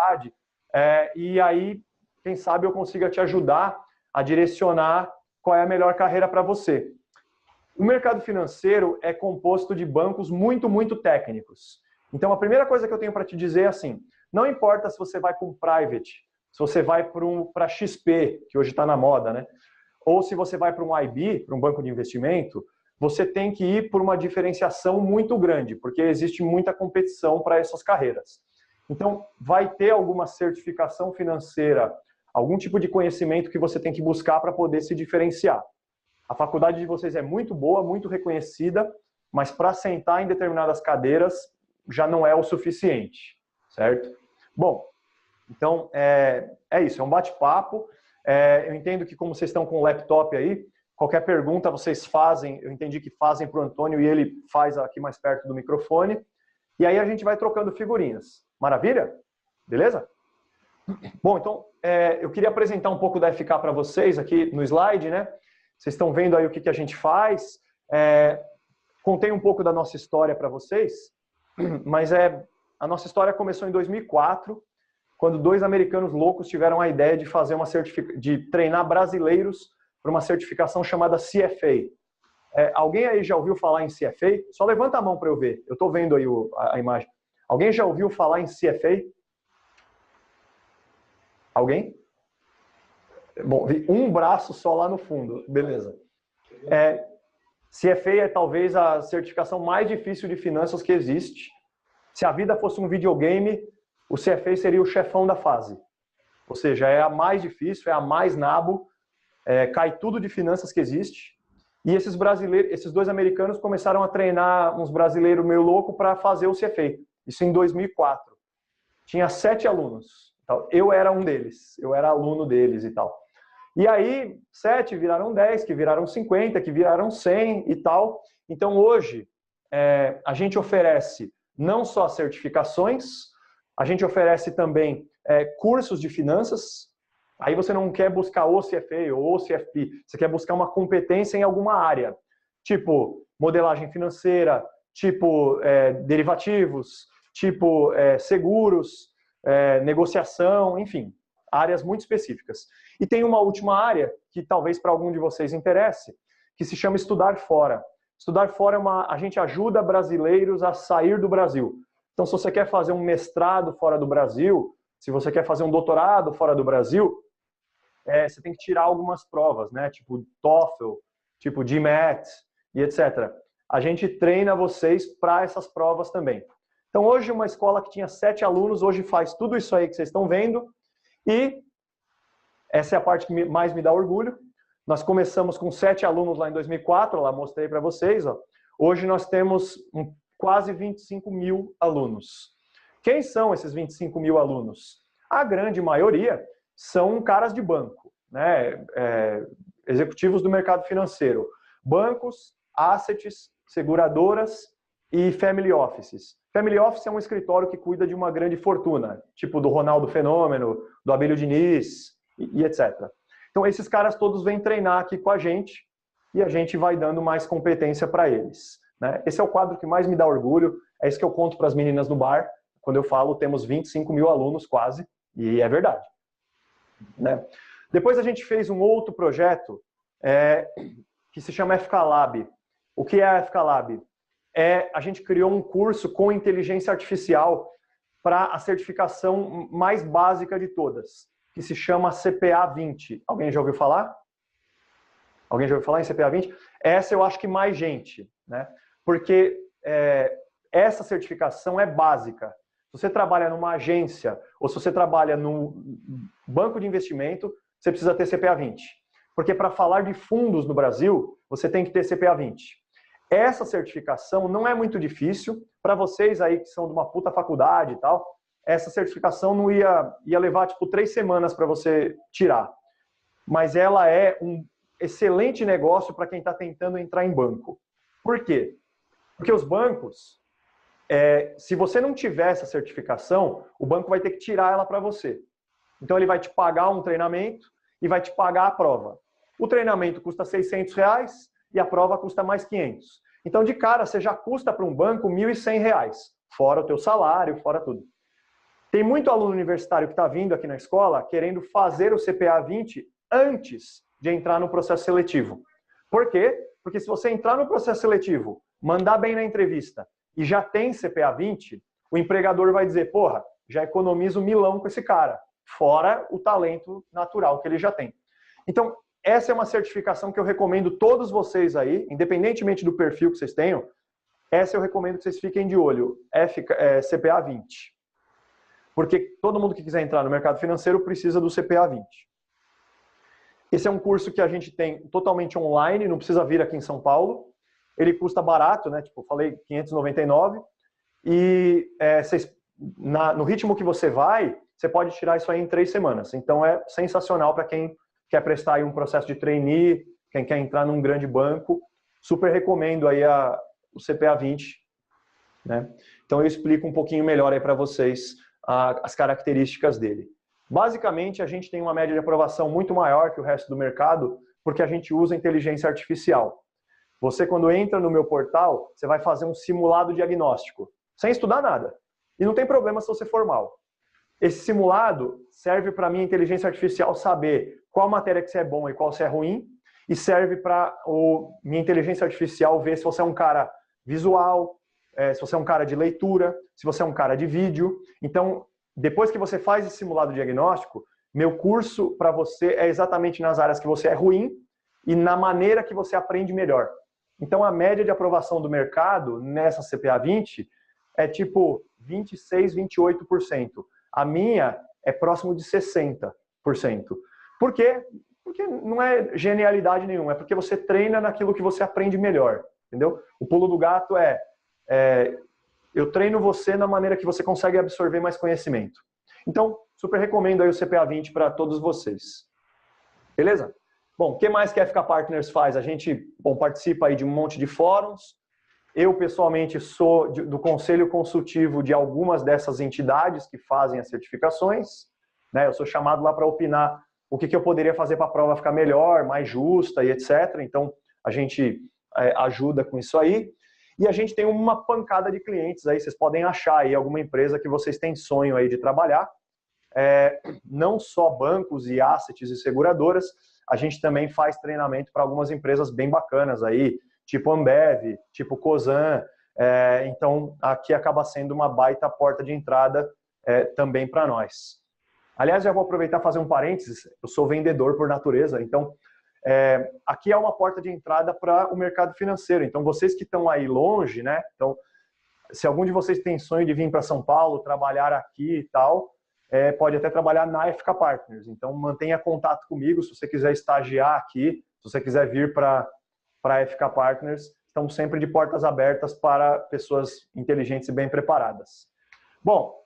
faculdade, e aí, quem sabe eu consiga te ajudar a direcionar qual é a melhor carreira para você. O mercado financeiro é composto de bancos muito, muito técnicos. Então, a primeira coisa que eu tenho para te dizer é assim, não importa se você vai para um private, se você vai para XP, que hoje está na moda, né? Ou se você vai para um IB, para um banco de investimento, você tem que ir por uma diferenciação muito grande, porque existe muita competição para essas carreiras. Então, vai ter alguma certificação financeira, algum tipo de conhecimento que você tem que buscar para poder se diferenciar. A faculdade de vocês é muito boa, muito reconhecida, mas para sentar em determinadas cadeiras já não é o suficiente, certo? Bom, então é isso, é um bate-papo. Eu entendo que como vocês estão com o laptop aí, qualquer pergunta vocês fazem, eu entendi que fazem para o Antônio e ele faz aqui mais perto do microfone. E aí a gente vai trocando figurinhas. Maravilha? Beleza? Bom, então eu queria apresentar um pouco da FK para vocês aqui no slide, né? Vocês estão vendo aí o que a gente faz. Contei um pouco da nossa história para vocês, mas a nossa história começou em 2004, quando 2 americanos loucos tiveram a ideia de fazer de treinar brasileiros para uma certificação chamada CFA. Alguém aí já ouviu falar em CFA? Só levanta a mão para eu ver. Eu estou vendo aí a imagem. Alguém já ouviu falar em CFA? Alguém? Bom, vi um braço só lá no fundo. Beleza. CFA é talvez a certificação mais difícil de finanças que existe. Se a vida fosse um videogame, o CFA seria o chefão da fase. Ou seja, é a mais difícil, é a mais nabo, cai tudo de finanças que existe. E esses 2 americanos começaram a treinar uns brasileiros meio loucos para fazer o CFA. Isso em 2004. Tinha 7 alunos. Eu era um deles, eu era aluno deles e tal. E aí, 7 viraram 10, que viraram 50, que viraram 100 e tal. Então, hoje, a gente oferece não só certificações, a gente oferece também cursos de finanças. Aí você não quer buscar o CFA ou o CFP, você quer buscar uma competência em alguma área, tipo modelagem financeira, tipo derivativos, tipo seguros, negociação, enfim, áreas muito específicas. E tem uma última área, que talvez para algum de vocês interesse, que se chama Estudar Fora. Estudar Fora a gente ajuda brasileiros a sair do Brasil. Então, se você quer fazer um mestrado fora do Brasil, se você quer fazer um doutorado fora do Brasil, você tem que tirar algumas provas, né? Tipo TOEFL, tipo GMAT e etc. A gente treina vocês para essas provas também. Então, hoje, uma escola que tinha 7 alunos, hoje faz tudo isso aí que vocês estão vendo. E essa é a parte que mais me dá orgulho. Nós começamos com 7 alunos lá em 2004, lá mostrei para vocês. Ó. Hoje nós temos quase 25 mil alunos. Quem são esses 25 mil alunos? A grande maioria são caras de banco, né? Executivos do mercado financeiro. Bancos, assets, seguradoras e family offices. Family office é um escritório que cuida de uma grande fortuna, tipo do Ronaldo Fenômeno, do Abílio Diniz e etc. Então, esses caras todos vêm treinar aqui com a gente e a gente vai dando mais competência para eles. Né? Esse é o quadro que mais me dá orgulho, é isso que eu conto para as meninas no bar. Quando eu falo, temos 25 mil alunos quase, e é verdade. Né? Depois a gente fez um outro projeto que se chama FK Lab. O que é a FK Lab? A gente criou um curso com inteligência artificial para a certificação mais básica de todas, que se chama CPA 20. Alguém já ouviu falar? Alguém já ouviu falar em CPA 20? Essa eu acho que mais gente, né? Porque essa certificação é básica. Se você trabalha numa agência ou se você trabalha num banco de investimento, você precisa ter CPA 20. Porque para falar de fundos no Brasil, você tem que ter CPA 20. Essa certificação não é muito difícil. Para vocês aí que são de uma puta faculdade e tal, essa certificação não ia levar tipo 3 semanas para você tirar. Mas ela é um excelente negócio para quem está tentando entrar em banco. Por quê? Porque os bancos, se você não tiver essa certificação, o banco vai ter que tirar ela para você. Então ele vai te pagar um treinamento e vai te pagar a prova. O treinamento custa R$600 e a prova custa mais 500. Então de cara você já custa para um banco R$1.100, fora o teu salário, fora tudo. Tem muito aluno universitário que está vindo aqui na escola querendo fazer o CPA 20 antes de entrar no processo seletivo. Por quê? Porque se você entrar no processo seletivo, mandar bem na entrevista e já tem CPA 20, o empregador vai dizer, porra, já economizo milão com esse cara, fora o talento natural que ele já tem. Então, essa é uma certificação que eu recomendo todos vocês aí, independentemente do perfil que vocês tenham, essa eu recomendo que vocês fiquem de olho, CPA 20. Porque todo mundo que quiser entrar no mercado financeiro precisa do CPA 20. Esse é um curso que a gente tem totalmente online, não precisa vir aqui em São Paulo. Ele custa barato, né? Tipo, eu falei 599. E no ritmo que você vai, você pode tirar isso aí em 3 semanas. Então é sensacional para quem quer prestar aí um processo de trainee, quem quer entrar num grande banco. Super recomendo aí o CPA 20. Né? Então eu explico um pouquinho melhor aí para vocês as características dele. Basicamente, a gente tem uma média de aprovação muito maior que o resto do mercado, porque a gente usa inteligência artificial. Você, quando entra no meu portal, você vai fazer um simulado diagnóstico, sem estudar nada. E não tem problema se você for mal. Esse simulado serve para a minha inteligência artificial saber qual matéria que você é bom e qual você é ruim, e serve para minha inteligência artificial ver se você é um cara visual, se você é um cara de leitura, se você é um cara de vídeo. Então, depois que você faz esse simulado diagnóstico, meu curso para você é exatamente nas áreas que você é ruim e na maneira que você aprende melhor. Então, a média de aprovação do mercado nessa CPA 20 é tipo 26, 28%. A minha é próximo de 60%. Por quê? Porque não é genialidade nenhuma, é porque você treina naquilo que você aprende melhor, entendeu? O pulo do gato eu treino você na maneira que você consegue absorver mais conhecimento. Então, super recomendo aí o CPA 20 para todos vocês. Beleza? Bom, o que mais que a FK Partners faz? A gente participa aí de um monte de fóruns. Eu, pessoalmente, sou do conselho consultivo de algumas dessas entidades que fazem as certificações. Né? Eu sou chamado lá para opinar o que eu poderia fazer para a prova ficar melhor, mais justa e etc. Então, a gente ajuda com isso aí. E a gente tem uma pancada de clientes aí, vocês podem achar aí alguma empresa que vocês têm sonho aí de trabalhar. Não só bancos e assets e seguradoras, a gente também faz treinamento para algumas empresas bem bacanas aí, tipo Ambev, tipo Cosan. Então, aqui acaba sendo uma baita porta de entrada também para nós. Aliás, já vou aproveitar e fazer um parênteses, eu sou vendedor por natureza, então aqui é uma porta de entrada para o mercado financeiro. Então, vocês que estão aí longe, né? Então, se algum de vocês tem sonho de vir para São Paulo, trabalhar aqui e tal, pode até trabalhar na FK Partners. Então, mantenha contato comigo se você quiser estagiar aqui, se você quiser vir para a FK Partners. Estamos sempre de portas abertas para pessoas inteligentes e bem preparadas. Bom,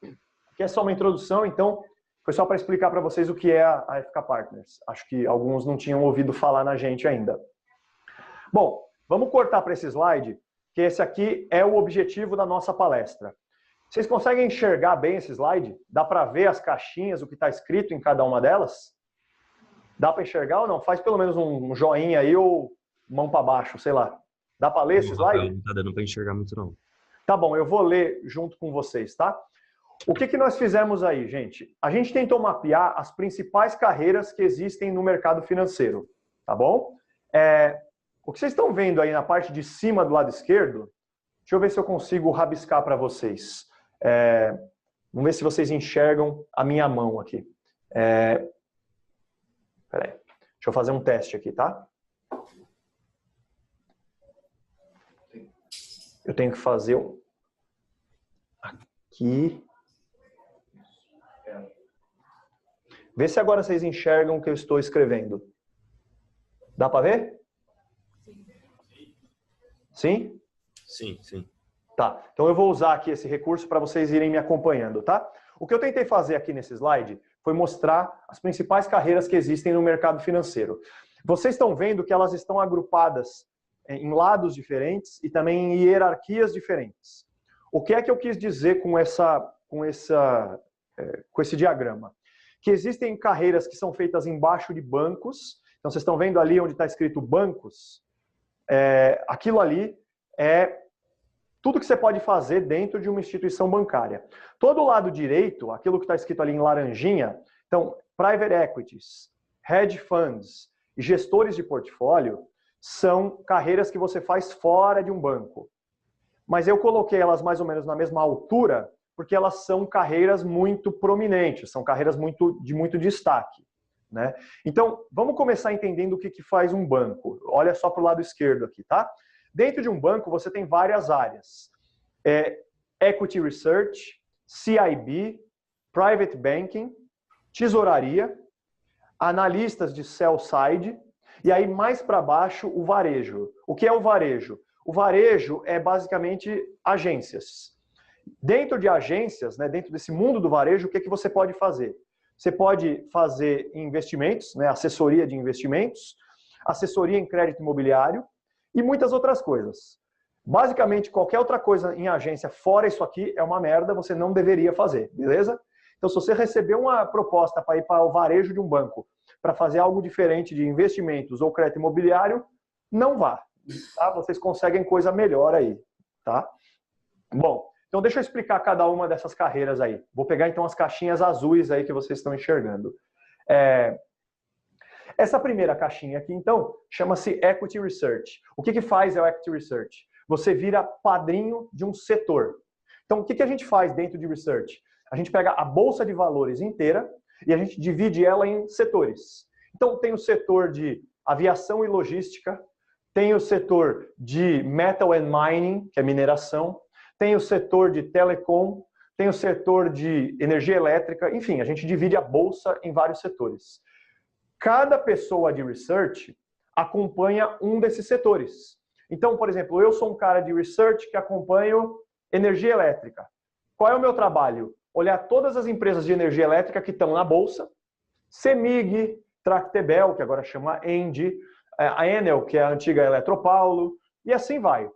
aqui é só uma introdução, então foi só para explicar para vocês o que é a FK Partners. Acho que alguns não tinham ouvido falar na gente ainda. Bom, vamos cortar para esse slide, que esse aqui é o objetivo da nossa palestra. Vocês conseguem enxergar bem esse slide? Dá para ver as caixinhas, o que está escrito em cada uma delas? Dá para enxergar ou não? Faz pelo menos um joinha aí ou mão para baixo, sei lá. Dá para ler esse slide? Não está dando para enxergar muito, não. Tá bom, eu vou ler junto com vocês, tá? O que nós fizemos aí, gente? A gente tentou mapear as principais carreiras que existem no mercado financeiro, tá bom? O que vocês estão vendo aí na parte de cima do lado esquerdo, deixa eu ver se eu consigo rabiscar para vocês. Vamos ver se vocês enxergam a minha mão aqui. Peraí, deixa eu fazer um teste aqui, tá? Eu tenho que fazer um... Aqui... Vê se agora vocês enxergam o que eu estou escrevendo. Dá para ver? Sim? Sim, sim. Tá, então eu vou usar aqui esse recurso para vocês irem me acompanhando, tá? O que eu tentei fazer aqui nesse slide foi mostrar as principais carreiras que existem no mercado financeiro. Vocês estão vendo que elas estão agrupadas em lados diferentes e também em hierarquias diferentes. O que é que eu quis dizer com esse diagrama? Que existem carreiras que são feitas embaixo de bancos. Então, vocês estão vendo ali onde está escrito bancos? Aquilo ali é tudo que você pode fazer dentro de uma instituição bancária. Todo o lado direito, aquilo que está escrito ali em laranjinha, então, private equities, hedge funds e gestores de portfólio são carreiras que você faz fora de um banco. Mas eu coloquei elas mais ou menos na mesma altura, porque elas são carreiras muito prominentes, são carreiras de muito destaque, né? Então, vamos começar entendendo o que faz um banco. Olha só para o lado esquerdo aqui, tá? Dentro de um banco, você tem várias áreas. Equity Research, CIB, Private Banking, tesouraria, analistas de sell side, e aí mais para baixo o varejo. O que é o varejo? O varejo é basicamente agências. Dentro de agências, né, dentro desse mundo do varejo, o que você pode fazer? Você pode fazer investimentos, né, assessoria de investimentos, assessoria em crédito imobiliário e muitas outras coisas. Basicamente, qualquer outra coisa em agência fora isso aqui é uma merda, você não deveria fazer, beleza? Então, se você receber uma proposta para ir para o varejo de um banco para fazer algo diferente de investimentos ou crédito imobiliário, não vá, tá? Vocês conseguem coisa melhor aí, tá? Bom, então deixa eu explicar cada uma dessas carreiras aí. Vou pegar então as caixinhas azuis aí que vocês estão enxergando. Essa primeira caixinha aqui, então, chama-se Equity Research. O que faz o Equity Research? Você vira padrinho de um setor. Então, o que a gente faz dentro de Research? A gente pega a bolsa de valores inteira e a gente divide ela em setores. Então, tem o setor de aviação e logística, tem o setor de metal and mining, que é mineração, tem o setor de telecom, tem o setor de energia elétrica, enfim, a gente divide a bolsa em vários setores. Cada pessoa de research acompanha um desses setores. Então, por exemplo, eu sou um cara de research que acompanho energia elétrica. Qual é o meu trabalho? Olhar todas as empresas de energia elétrica que estão na bolsa, CEMIG, Tractebel, que agora chama ENGIE, a Enel, que é a antiga Eletropaulo, e assim vai.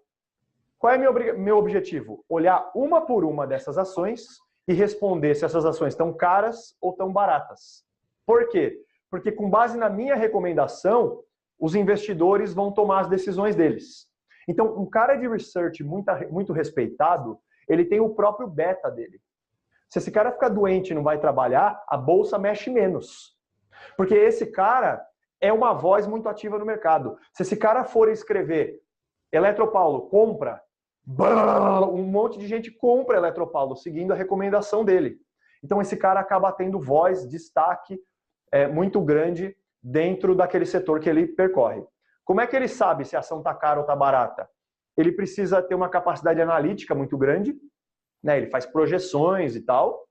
Qual é meu objetivo? Olhar uma por uma dessas ações e responder se essas ações estão caras ou estão baratas. Por quê? Porque com base na minha recomendação, os investidores vão tomar as decisões deles. Então, um cara de research muito respeitado, ele tem o próprio beta dele. Se esse cara ficar doente e não vai trabalhar, a bolsa mexe menos. Porque esse cara é uma voz muito ativa no mercado. Se esse cara for escrever Eletropaulo, compra, um monte de gente compra Eletropaulo, seguindo a recomendação dele. Então esse cara acaba tendo voz, destaque muito grande dentro daquele setor que ele percorre. Como é que ele sabe se a ação está cara ou está barata? Ele precisa ter uma capacidade analítica muito grande, né? Ele faz projeções e tal,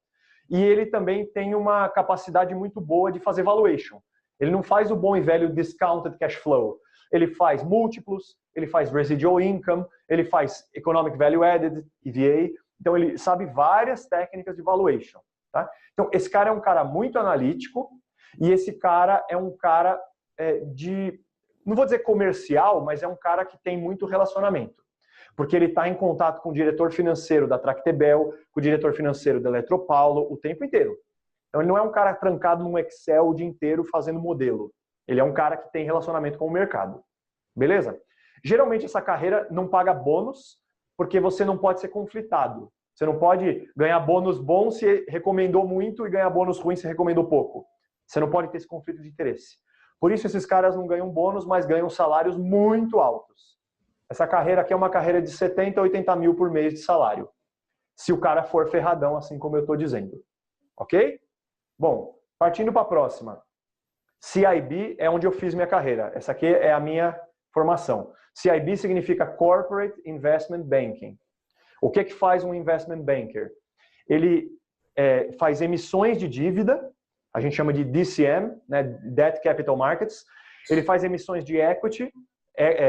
e ele também tem uma capacidade muito boa de fazer valuation. Ele não faz o bom e velho discounted cash flow. Ele faz múltiplos, ele faz residual income, ele faz economic value added, EVA. Então ele sabe várias técnicas de valuation. Tá? Então esse cara é um cara muito analítico e esse cara é um cara não vou dizer comercial, mas é um cara que tem muito relacionamento. Porque ele está em contato com o diretor financeiro da Tractebel, com o diretor financeiro da Eletropaulo o tempo inteiro. Então ele não é um cara trancado num Excel o dia inteiro fazendo modelo. Ele é um cara que tem relacionamento com o mercado. Beleza? Geralmente essa carreira não paga bônus, porque você não pode ser conflitado. Você não pode ganhar bônus bom se recomendou muito e ganhar bônus ruim se recomendou pouco. Você não pode ter esse conflito de interesse. Por isso esses caras não ganham bônus, mas ganham salários muito altos. Essa carreira aqui é uma carreira de 70 a 80 mil por mês de salário. Se o cara for ferradão, assim como eu estou dizendo. Ok? Bom, partindo para a próxima. CIB é onde eu fiz minha carreira. Essa aqui é a minha formação. CIB significa Corporate Investment Banking. O que faz um investment banker? Ele faz emissões de dívida, a gente chama de DCM, né, Debt Capital Markets. Ele faz emissões de equity,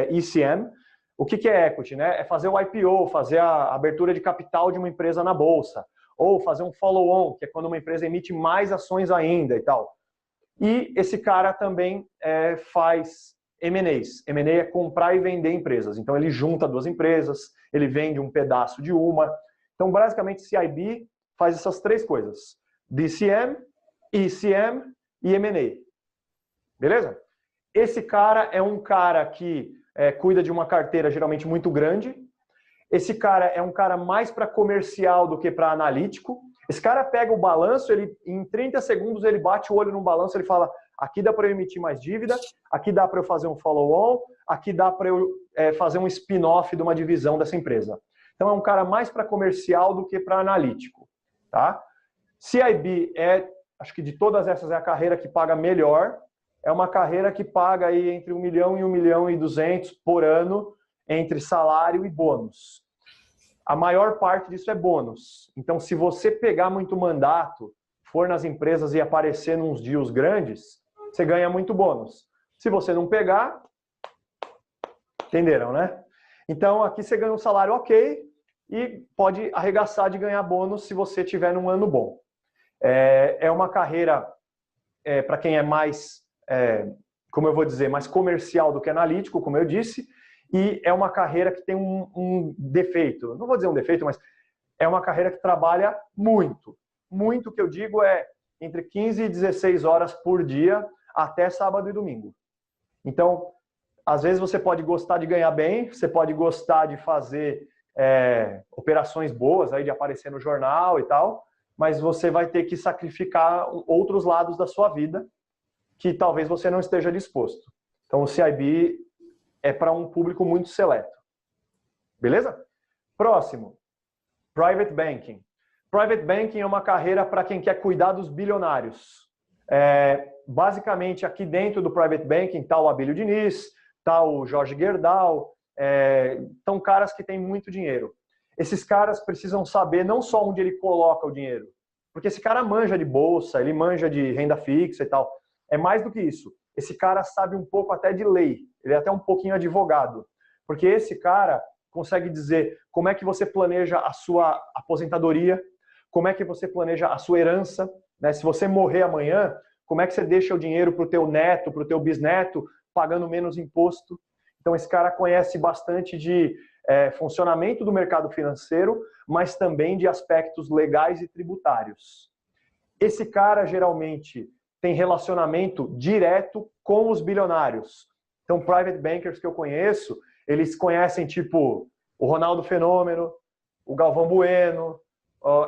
ECM. O que é equity? Né? É fazer o IPO, fazer a abertura de capital de uma empresa na bolsa. Ou fazer um follow-on, que é quando uma empresa emite mais ações ainda e tal. E esse cara também faz M&As. M&A é comprar e vender empresas. Então ele junta duas empresas, ele vende um pedaço de uma. Então basicamente CIB faz essas três coisas. DCM, ECM e M&A. Beleza? Esse cara é um cara que cuida de uma carteira geralmente muito grande. Esse cara é um cara mais para comercial do que para analítico. Esse cara pega o balanço, ele em 30 segundos ele bate o olho no balanço, ele fala, aqui dá para eu emitir mais dívida, aqui dá para eu fazer um follow-on, aqui dá para eu fazer um spin-off de uma divisão dessa empresa. Então é um cara mais para comercial do que para analítico. Tá? CIB acho que de todas essas é a carreira que paga melhor. É uma carreira que paga aí entre 1 milhão e 1 milhão e 200 por ano, entre salário e bônus. A maior parte disso é bônus. Então, se você pegar muito mandato, for nas empresas e aparecer nos deals grandes, você ganha muito bônus. Se você não pegar, entenderam, né? Então, aqui você ganha um salário ok e pode arregaçar de ganhar bônus se você tiver num ano bom. É uma carreira, para quem é mais, como eu vou dizer, mais comercial do que analítico, como eu disse, e é uma carreira que tem um defeito. Não vou dizer um defeito, mas é uma carreira que trabalha muito. Muito que eu digo é entre 15 e 16 horas por dia, até sábado e domingo. Então, às vezes você pode gostar de ganhar bem, você pode gostar de fazer operações boas, aí de aparecer no jornal e tal, mas você vai ter que sacrificar outros lados da sua vida que talvez você não esteja disposto. Então, o CIB é para um público muito seleto. Beleza? Próximo. Private Banking. Private Banking é uma carreira para quem quer cuidar dos bilionários. Basicamente, aqui dentro do Private Banking está o Abílio Diniz, está o Jorge Gerdau, estão caras que têm muito dinheiro. Esses caras precisam saber não só onde ele coloca o dinheiro, porque esse cara manja de bolsa, ele manja de renda fixa e tal. É mais do que isso. Esse cara sabe um pouco até de lei, ele é até um pouquinho advogado, porque esse cara consegue dizer como é que você planeja a sua aposentadoria, como é que você planeja a sua herança, né? Se você morrer amanhã, como é que você deixa o dinheiro para o teu neto, para o teu bisneto, pagando menos imposto. Então esse cara conhece bastante de funcionamento do mercado financeiro, mas também de aspectos legais e tributários. Esse cara geralmente tem relacionamento direto com os bilionários. Então, private bankers que eu conheço, eles conhecem tipo o Ronaldo Fenômeno, o Galvão Bueno,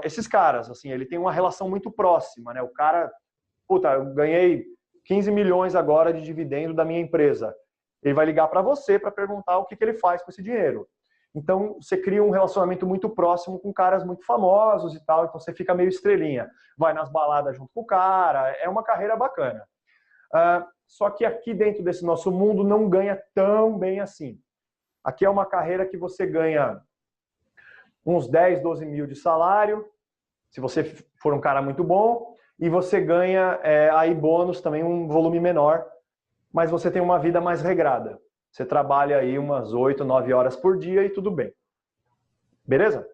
esses caras, assim, ele tem uma relação muito próxima, né? O cara, puta, eu ganhei 15 milhões agora de dividendo da minha empresa. Ele vai ligar para você para perguntar o que ele faz com esse dinheiro. Então, você cria um relacionamento muito próximo com caras muito famosos e tal, então você fica meio estrelinha. Vai nas baladas junto com o cara, é uma carreira bacana. Só que aqui dentro desse nosso mundo não ganha tão bem assim. Aqui é uma carreira que você ganha uns 10, 12 mil de salário, se você for um cara muito bom, e você ganha aí bônus também um volume menor, mas você tem uma vida mais regrada. Você trabalha aí umas 8, 9 horas por dia e tudo bem. Beleza?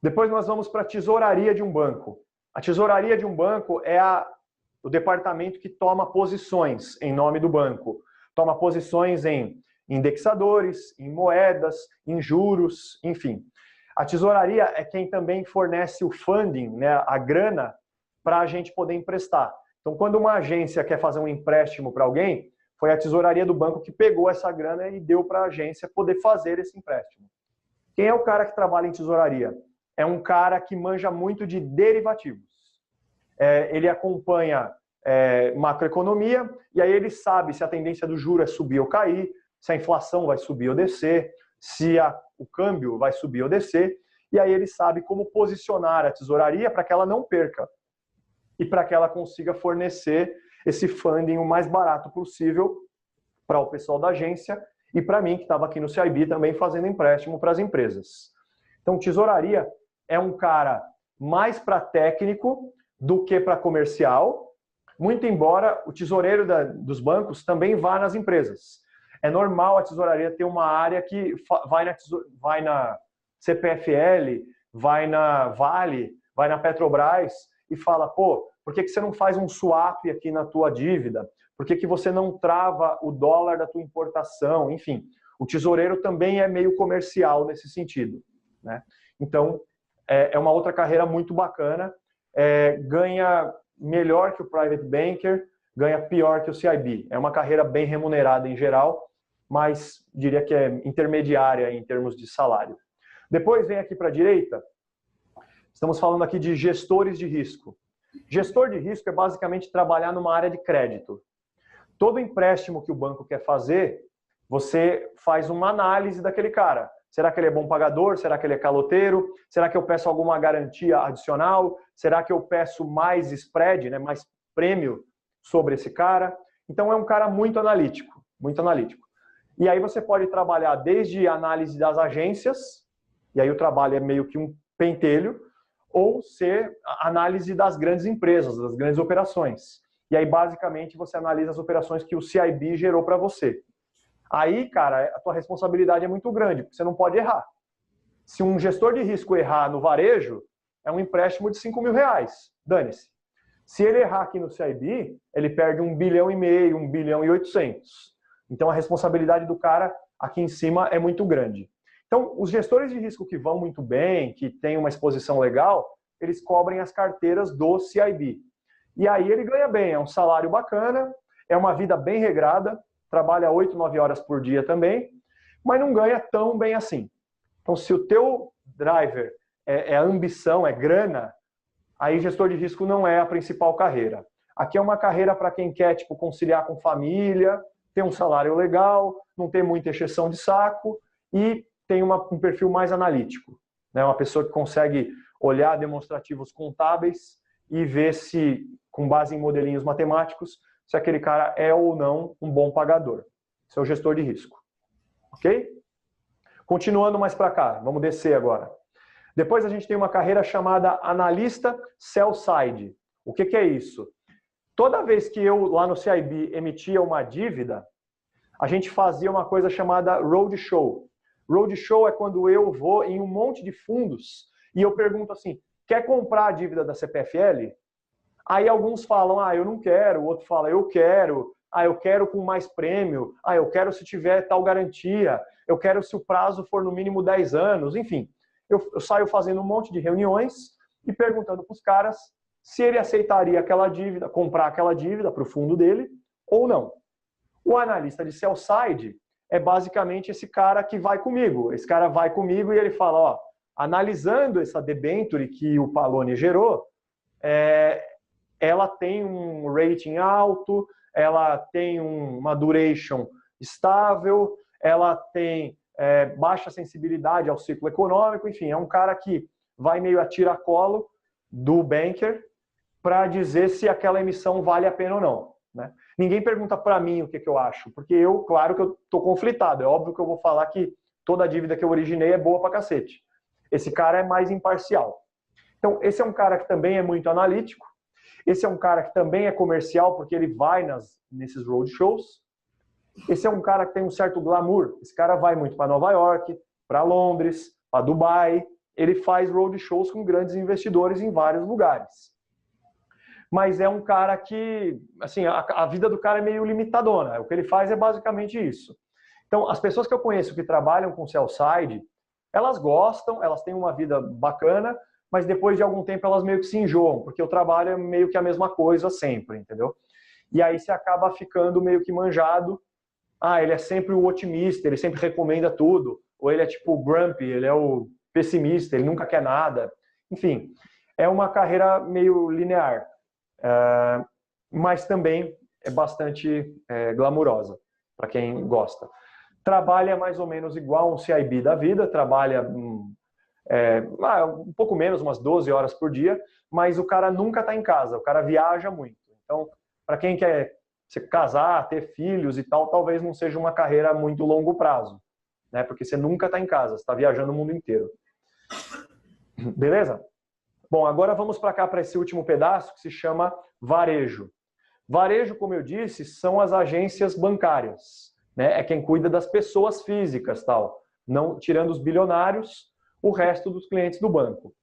Depois nós vamos para a tesouraria de um banco. A tesouraria de um banco é o departamento que toma posições em nome do banco. Toma posições em indexadores, em moedas, em juros, enfim. A tesouraria é quem também fornece o funding, né, a grana, para a gente poder emprestar. Então, quando uma agência quer fazer um empréstimo para alguém, foi a tesouraria do banco que pegou essa grana e deu para a agência poder fazer esse empréstimo. Quem é o cara que trabalha em tesouraria? É um cara que manja muito de derivativos. Ele acompanha macroeconomia e aí ele sabe se a tendência do juro é subir ou cair, se a inflação vai subir ou descer, se o câmbio vai subir ou descer, e aí ele sabe como posicionar a tesouraria para que ela não perca e para que ela consiga fornecer esse funding o mais barato possível para o pessoal da agência e para mim, que estava aqui no CIB também fazendo empréstimo para as empresas. Então, tesouraria é um cara mais para técnico do que para comercial, muito embora o tesoureiro dos bancos também vá nas empresas. É normal a tesouraria ter uma área que vai na CPFL, vai na Vale, vai na Petrobras e fala, pô, por que você não faz um swap aqui na tua dívida? Por que você não trava o dólar da tua importação? Enfim, o tesoureiro também é meio comercial nesse sentido, né? Então, é uma outra carreira muito bacana, ganha melhor que o private banker, ganha pior que o CIB. É uma carreira bem remunerada em geral, mas diria que é intermediária em termos de salário. Depois vem aqui para a direita, estamos falando aqui de gestores de risco. Gestor de risco é basicamente trabalhar numa área de crédito. Todo empréstimo que o banco quer fazer, você faz uma análise daquele cara. Será que ele é bom pagador? Será que ele é caloteiro? Será que eu peço alguma garantia adicional? Será que eu peço mais spread, né, mais prêmio sobre esse cara? Então é um cara muito analítico, muito analítico. E aí você pode trabalhar desde análise das agências, e aí o trabalho é meio que um pentelho, ou ser análise das grandes empresas, das grandes operações. E aí basicamente você analisa as operações que o CIB gerou para você. Aí, cara, a tua responsabilidade é muito grande, porque você não pode errar. Se um gestor de risco errar no varejo, é um empréstimo de 5 mil reais. Dane-se. Se ele errar aqui no CIB, ele perde 1,5 bilhão, 1,8 bilhão. Então a responsabilidade do cara aqui em cima é muito grande. Então, os gestores de risco que vão muito bem, que têm uma exposição legal, eles cobrem as carteiras do CIB. E aí ele ganha bem, é um salário bacana, é uma vida bem regrada, trabalha 8, 9 horas por dia também, mas não ganha tão bem assim. Então, se o teu driver é ambição, é grana, aí gestor de risco não é a principal carreira. Aqui é uma carreira para quem quer tipo, conciliar com família, ter um salário legal, não ter muita encheção de saco e tem um perfil mais analítico. Né? Uma pessoa que consegue olhar demonstrativos contábeis e ver se, com base em modelinhos matemáticos, se aquele cara é ou não um bom pagador. Esse é o gestor de risco. Ok? Continuando mais para cá, vamos descer agora. Depois a gente tem uma carreira chamada analista sell-side. O que é isso? Toda vez que eu, lá no CIB, emitia uma dívida, a gente fazia uma coisa chamada roadshow. Roadshow é quando eu vou em um monte de fundos e eu pergunto assim, quer comprar a dívida da CPFL? Aí alguns falam, eu não quero, o outro fala, eu quero com mais prêmio, eu quero se tiver tal garantia, eu quero se o prazo for no mínimo 10 anos, enfim. Eu saio fazendo um monte de reuniões e perguntando para os caras se ele aceitaria aquela dívida, comprar aquela dívida para o fundo dele ou não. O analista de sell-side é basicamente esse cara que vai comigo. Esse cara vai comigo e ele fala, analisando essa debenture que o Pallone gerou, ela tem um rating alto, ela tem uma duration estável, ela tem baixa sensibilidade ao ciclo econômico, enfim, é um cara que vai meio a tiracolo do banker para dizer se aquela emissão vale a pena ou não. Né? Ninguém pergunta para mim o que eu acho, porque eu, claro que eu estou conflitado, é óbvio que eu vou falar que toda a dívida que eu originei é boa pra cacete. Esse cara é mais imparcial. Então, esse é um cara que também é muito analítico, esse é um cara que também é comercial, porque ele vai nesses roadshows. Esse é um cara que tem um certo glamour. Esse cara vai muito para Nova York, para Londres, para Dubai. Ele faz roadshows com grandes investidores em vários lugares. Mas é um cara que, assim, a vida do cara é meio limitadona. O que ele faz é basicamente isso. Então, as pessoas que eu conheço que trabalham com sell-side, elas gostam, elas têm uma vida bacana, mas depois de algum tempo elas meio que se enjoam, porque o trabalho é meio que a mesma coisa sempre, entendeu? E aí você acaba ficando meio que manjado. Ele é sempre o otimista, ele sempre recomenda tudo. Ou ele é tipo o grumpy, ele é o pessimista, ele nunca quer nada. Enfim, é uma carreira meio linear. Mas também é bastante glamurosa, para quem gosta. Trabalha mais ou menos igual um CIB da vida, trabalha um pouco menos, umas 12 horas por dia, mas o cara nunca está em casa, o cara viaja muito. Então, para quem quer se casar, ter filhos e tal, talvez não seja uma carreira muito longo prazo, né? Porque você nunca está em casa, você está viajando o mundo inteiro. Beleza? Bom, agora vamos para cá, para esse último pedaço, que se chama varejo. Varejo, como eu disse, são as agências bancárias, né? É quem cuida das pessoas físicas, tal. Não, tirando os bilionários, o resto dos clientes do banco.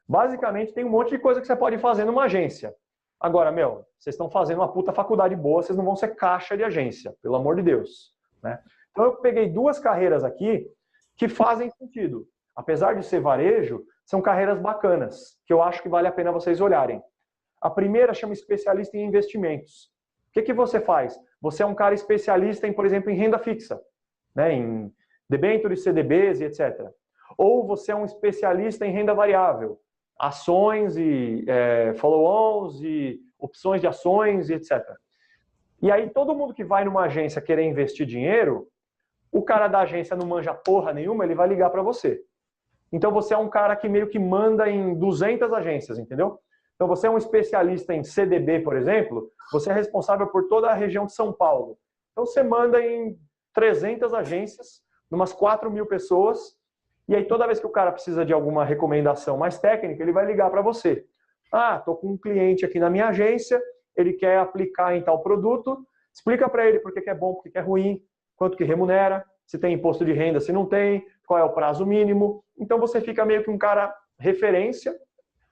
Basicamente, tem um monte de coisa que você pode fazer numa agência. Agora, vocês estão fazendo uma puta faculdade boa, vocês não vão ser caixa de agência, pelo amor de Deus. Né? Então, eu peguei duas carreiras aqui que fazem sentido. Apesar de ser varejo, são carreiras bacanas, que eu acho que vale a pena vocês olharem. A primeira chama especialista em investimentos. O que você faz? Você é um cara especialista em, por exemplo, em renda fixa, né? Em debêntures, CDBs e etc. Ou você é um especialista em renda variável, ações e follow-ons e opções de ações e etc. E aí todo mundo que vai numa agência querer investir dinheiro, o cara da agência não manja porra nenhuma, ele vai ligar para você. Então você é um cara que meio que manda em 200 agências, entendeu? Então você é um especialista em CDB, por exemplo, você é responsável por toda a região de São Paulo. Então você manda em 300 agências, umas 4.000 pessoas, e aí toda vez que o cara precisa de alguma recomendação mais técnica, ele vai ligar para você. Ah, estou com um cliente aqui na minha agência, ele quer aplicar em tal produto, explica para ele por que é bom, por que é ruim, quanto que remunera, se tem imposto de renda, se não tem, qual é o prazo mínimo. Então você fica meio que um cara referência,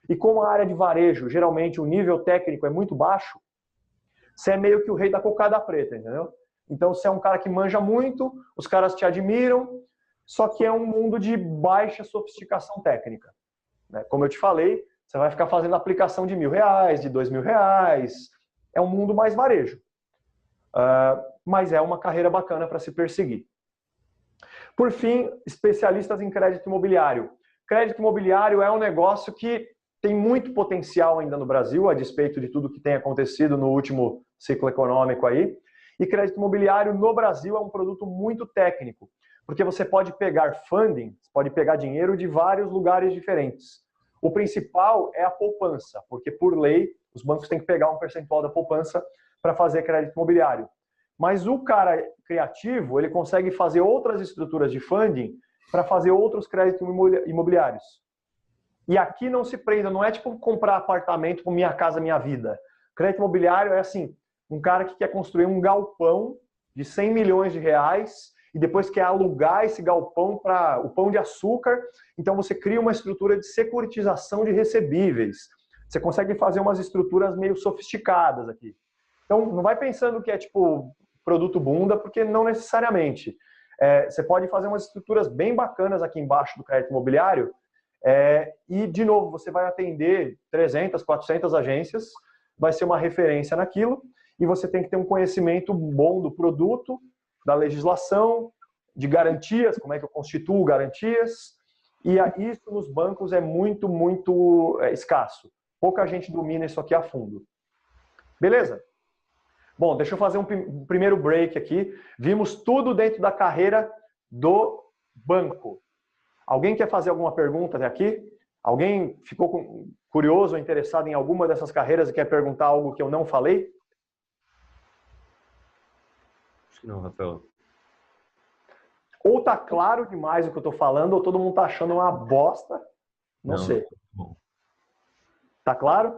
e como a área de varejo, geralmente o nível técnico é muito baixo, você é meio que o rei da cocada preta, entendeu? Então você é um cara que manja muito, os caras te admiram, só que é um mundo de baixa sofisticação técnica. Como eu te falei, você vai ficar fazendo aplicação de R$1.000, de R$2.000, é um mundo mais varejo. Mas é uma carreira bacana para se perseguir. Por fim, especialistas em crédito imobiliário. Crédito imobiliário é um negócio que tem muito potencial ainda no Brasil, a despeito de tudo que tem acontecido no último ciclo econômico aí. E crédito imobiliário no Brasil é um produto muito técnico, porque você pode pegar funding, pode pegar dinheiro de vários lugares diferentes. O principal é a poupança, porque por lei os bancos têm que pegar um percentual da poupança para fazer crédito imobiliário. Mas o cara criativo, ele consegue fazer outras estruturas de funding para fazer outros créditos imobiliários. E aqui não se prenda, não é tipo comprar apartamento com Minha Casa Minha Vida. Crédito imobiliário é assim, um cara que quer construir um galpão de 100 milhões de reais e depois quer alugar esse galpão para o Pão de Açúcar. Então você cria uma estrutura de securitização de recebíveis. Você consegue fazer umas estruturas meio sofisticadas aqui. Então não vai pensando que é tipo produto bunda, porque não necessariamente. Você pode fazer umas estruturas bem bacanas aqui embaixo do crédito imobiliário e, de novo, você vai atender 300, 400 agências, vai ser uma referência naquilo e você tem que ter um conhecimento bom do produto, da legislação, de garantias, como é que eu constituo garantias, e isso nos bancos é muito, muito escasso. Pouca gente domina isso aqui a fundo. Beleza? Bom, deixa eu fazer um primeiro break aqui. Vimos tudo dentro da carreira do banco. Alguém quer fazer alguma pergunta até aqui? Alguém ficou curioso ou interessado em alguma dessas carreiras e quer perguntar algo que eu não falei? Acho que não, Rafael. Ou tá claro demais o que eu tô falando, ou todo mundo tá achando uma bosta. Não sei. Bom. Tá claro?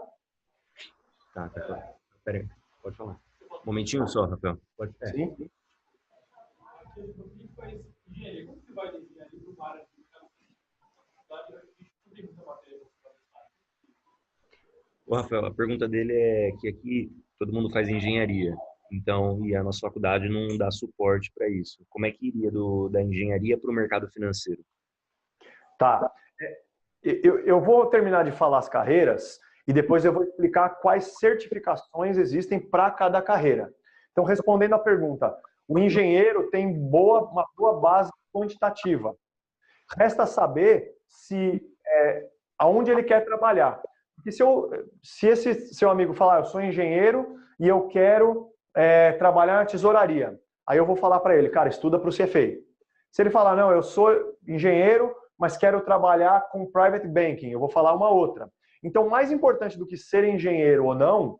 Tá claro. Pera aí, pode falar. Um momentinho só, Rafael. Pode. Sim. O Rafael, a pergunta dele é que aqui todo mundo faz engenharia, então, e a nossa faculdade não dá suporte para isso. Como é que iria da engenharia para o mercado financeiro? Tá. Eu vou terminar de falar as carreiras e depois eu vou explicar quais certificações existem para cada carreira. Então, respondendo à pergunta, o engenheiro tem uma boa base quantitativa. Resta saber aonde ele quer trabalhar. Porque se esse seu amigo falar, eu sou engenheiro e eu quero trabalhar na tesouraria, aí eu vou falar para ele, cara, estuda para o CFA. Se ele falar, não, eu sou engenheiro, mas quero trabalhar com private banking, eu vou falar uma outra. Então, mais importante do que ser engenheiro ou não,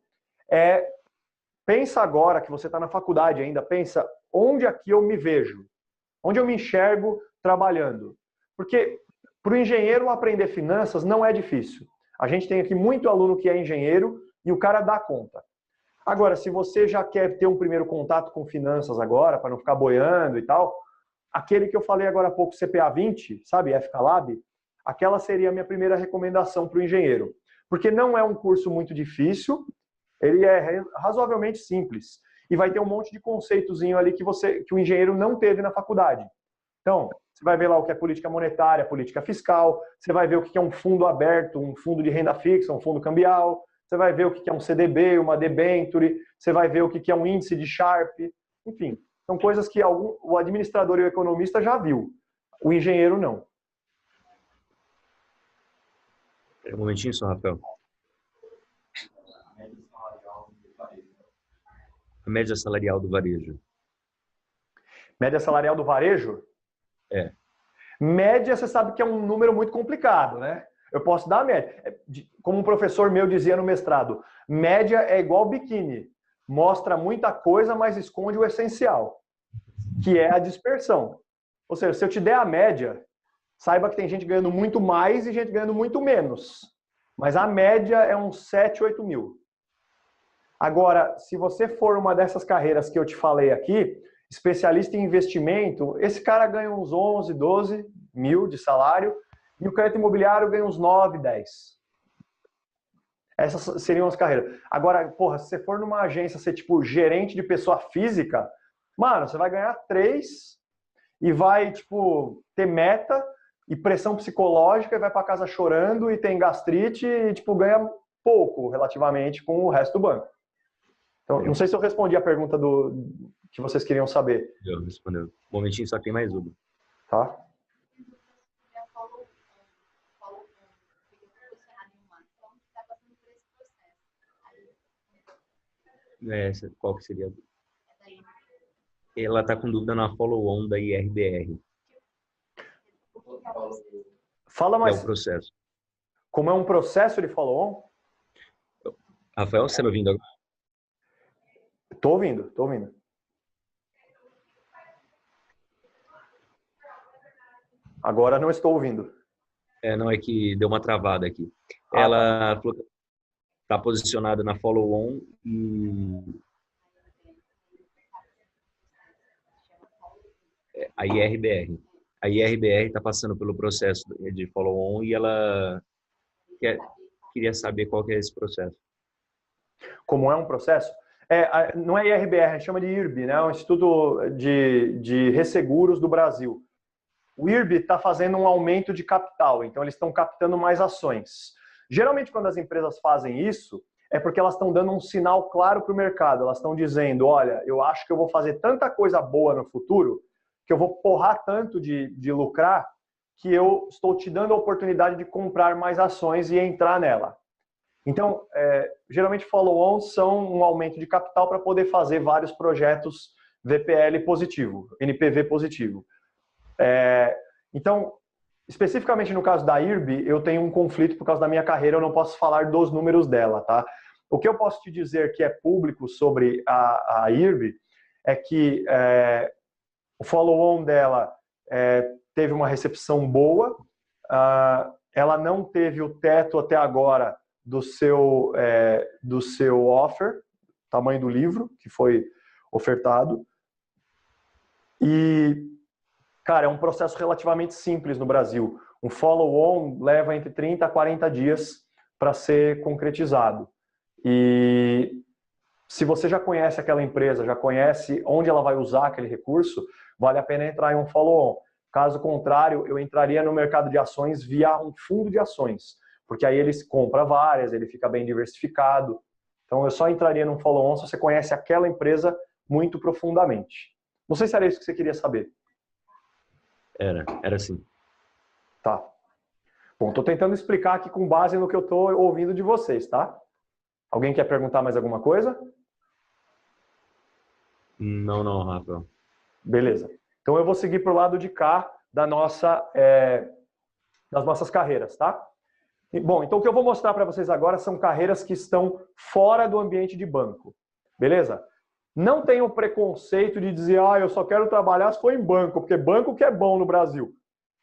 pensa agora que você está na faculdade ainda, pensa onde aqui eu me vejo, onde eu me enxergo trabalhando. Porque para o engenheiro aprender finanças não é difícil. A gente tem aqui muito aluno que é engenheiro e o cara dá conta. Agora, se você já quer ter um primeiro contato com finanças agora, para não ficar boiando e tal, aquele que eu falei agora há pouco, CPA 20, sabe, FKLab, aquela seria a minha primeira recomendação para o engenheiro. Porque não é um curso muito difícil, ele é razoavelmente simples. E vai ter um monte de conceitozinho ali que o engenheiro não teve na faculdade. Então, você vai ver lá o que é política monetária, política fiscal, você vai ver o que é um fundo aberto, um fundo de renda fixa, um fundo cambial, você vai ver o que é um CDB, uma debenture, você vai ver o que é um índice de Sharpe, enfim, são coisas que o administrador e o economista já viu, o engenheiro não. Um momentinho só, Rafael. A média salarial do varejo. Média salarial do varejo? É. Média, você sabe que é um número muito complicado, né? Eu posso dar a média. Como um professor meu dizia no mestrado, média é igual biquíni. Mostra muita coisa, mas esconde o essencial, que é a dispersão. Ou seja, se eu te der a média, saiba que tem gente ganhando muito mais e gente ganhando muito menos. Mas a média é uns 7, 8 mil. Agora, se você for uma dessas carreiras que eu te falei aqui, especialista em investimento, esse cara ganha uns 11, 12 mil de salário e o crédito imobiliário ganha uns 9, 10. Essas seriam as carreiras. Agora, porra, se você for numa agência ser tipo gerente de pessoa física, mano, você vai ganhar 3 e vai tipo ter meta e pressão psicológica e vai para casa chorando e tem gastrite e tipo ganha pouco relativamente com o resto do banco. Então, não sei se eu respondi a pergunta que vocês queriam saber. Eu respondeu. Um momentinho, só tem mais uma. Tá? Qual que seria? Ela está com dúvida na follow-on da IRBR. Fala mais. É o processo. Como é um processo de follow-on? Rafael, você está me ouvindo agora? Tô ouvindo, tô ouvindo. Agora não estou ouvindo. Não, é que deu uma travada aqui. Ah, Ela falou que está posicionada na follow-on e a IRBR. A IRBR está passando pelo processo de follow-on e ela queria saber qual que é esse processo. Como é um processo? Não é IRBR, a gente chama de IRB, né? O Instituto de Resseguros do Brasil. O IRB está fazendo um aumento de capital, então eles estão captando mais ações. Geralmente, quando as empresas fazem isso, é porque elas estão dando um sinal claro para o mercado. Elas estão dizendo, olha, eu acho que eu vou fazer tanta coisa boa no futuro, que eu vou porrar tanto de lucrar, que eu estou te dando a oportunidade de comprar mais ações e entrar nela. Então, geralmente follow-ons são um aumento de capital para poder fazer vários projetos VPL positivo, NPV positivo. Então, especificamente no caso da IRB, eu tenho um conflito por causa da minha carreira, eu não posso falar dos números dela, tá? O que eu posso te dizer que é público sobre a IRB é que o follow-on dela teve uma recepção boa, ela não teve o teto até agora do seu offer, tamanho do livro que foi ofertado. E, cara, é um processo relativamente simples no Brasil. Um follow-on leva entre 30 a 40 dias para ser concretizado. E se você já conhece aquela empresa, já conhece onde ela vai usar aquele recurso, vale a pena entrar em um follow-on. Caso contrário, eu entraria no mercado de ações via um fundo de ações, porque aí ele compra várias, ele fica bem diversificado. Então, eu só entraria num follow-on se você conhece aquela empresa muito profundamente. Não sei se era isso que você queria saber. Era sim. Tá. Bom, estou tentando explicar aqui com base no que eu estou ouvindo de vocês, tá? Alguém quer perguntar mais alguma coisa? Não, Rafael. Beleza. Então, eu vou seguir para o lado de cá das nossas carreiras, tá? Bom, então o que eu vou mostrar para vocês agora são carreiras que estão fora do ambiente de banco. Beleza? Não tenham preconceito de dizer, eu só quero trabalhar se for em banco, porque banco que é bom no Brasil.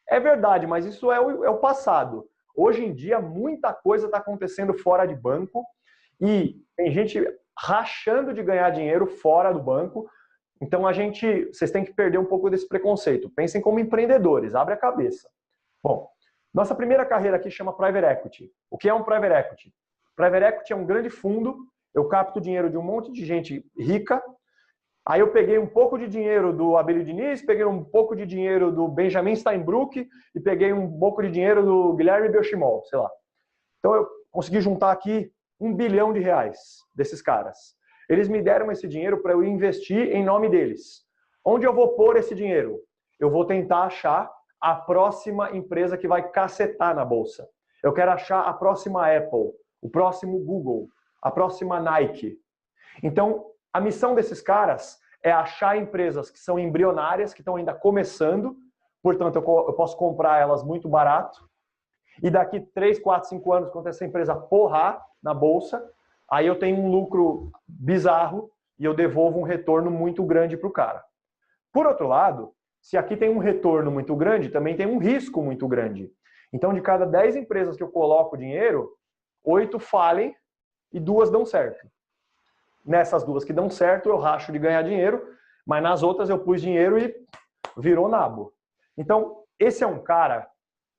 É verdade, mas isso é o passado. Hoje em dia, muita coisa está acontecendo fora de banco e tem gente rachando de ganhar dinheiro fora do banco. Então, vocês têm que perder um pouco desse preconceito. Pensem como empreendedores, abre a cabeça. Bom, nossa primeira carreira aqui chama Private Equity. O que é um Private Equity? Private Equity é um grande fundo, eu capto dinheiro de um monte de gente rica, aí eu peguei um pouco de dinheiro do Abílio Diniz, peguei um pouco de dinheiro do Benjamin Steinbrück e peguei um pouco de dinheiro do Guilherme Belchimol, sei lá. Então eu consegui juntar aqui R$1 bilhão desses caras. Eles me deram esse dinheiro para eu investir em nome deles. Onde eu vou pôr esse dinheiro? Eu vou tentar achar a próxima empresa que vai cacetar na bolsa. Eu quero achar a próxima Apple, o próximo Google, a próxima Nike. Então, a missão desses caras é achar empresas que são embrionárias, que estão ainda começando, portanto, eu posso comprar elas muito barato, e daqui 3, 4, 5 anos, quando essa empresa porrar na bolsa, aí eu tenho um lucro bizarro e eu devolvo um retorno muito grande para o cara. Por outro lado, se aqui tem um retorno muito grande, também tem um risco muito grande. Então, de cada 10 empresas que eu coloco dinheiro, 8 falem e 2 dão certo. Nessas 2 que dão certo, eu racho de ganhar dinheiro, mas nas outras eu pus dinheiro e virou nabo. Então, esse é um cara,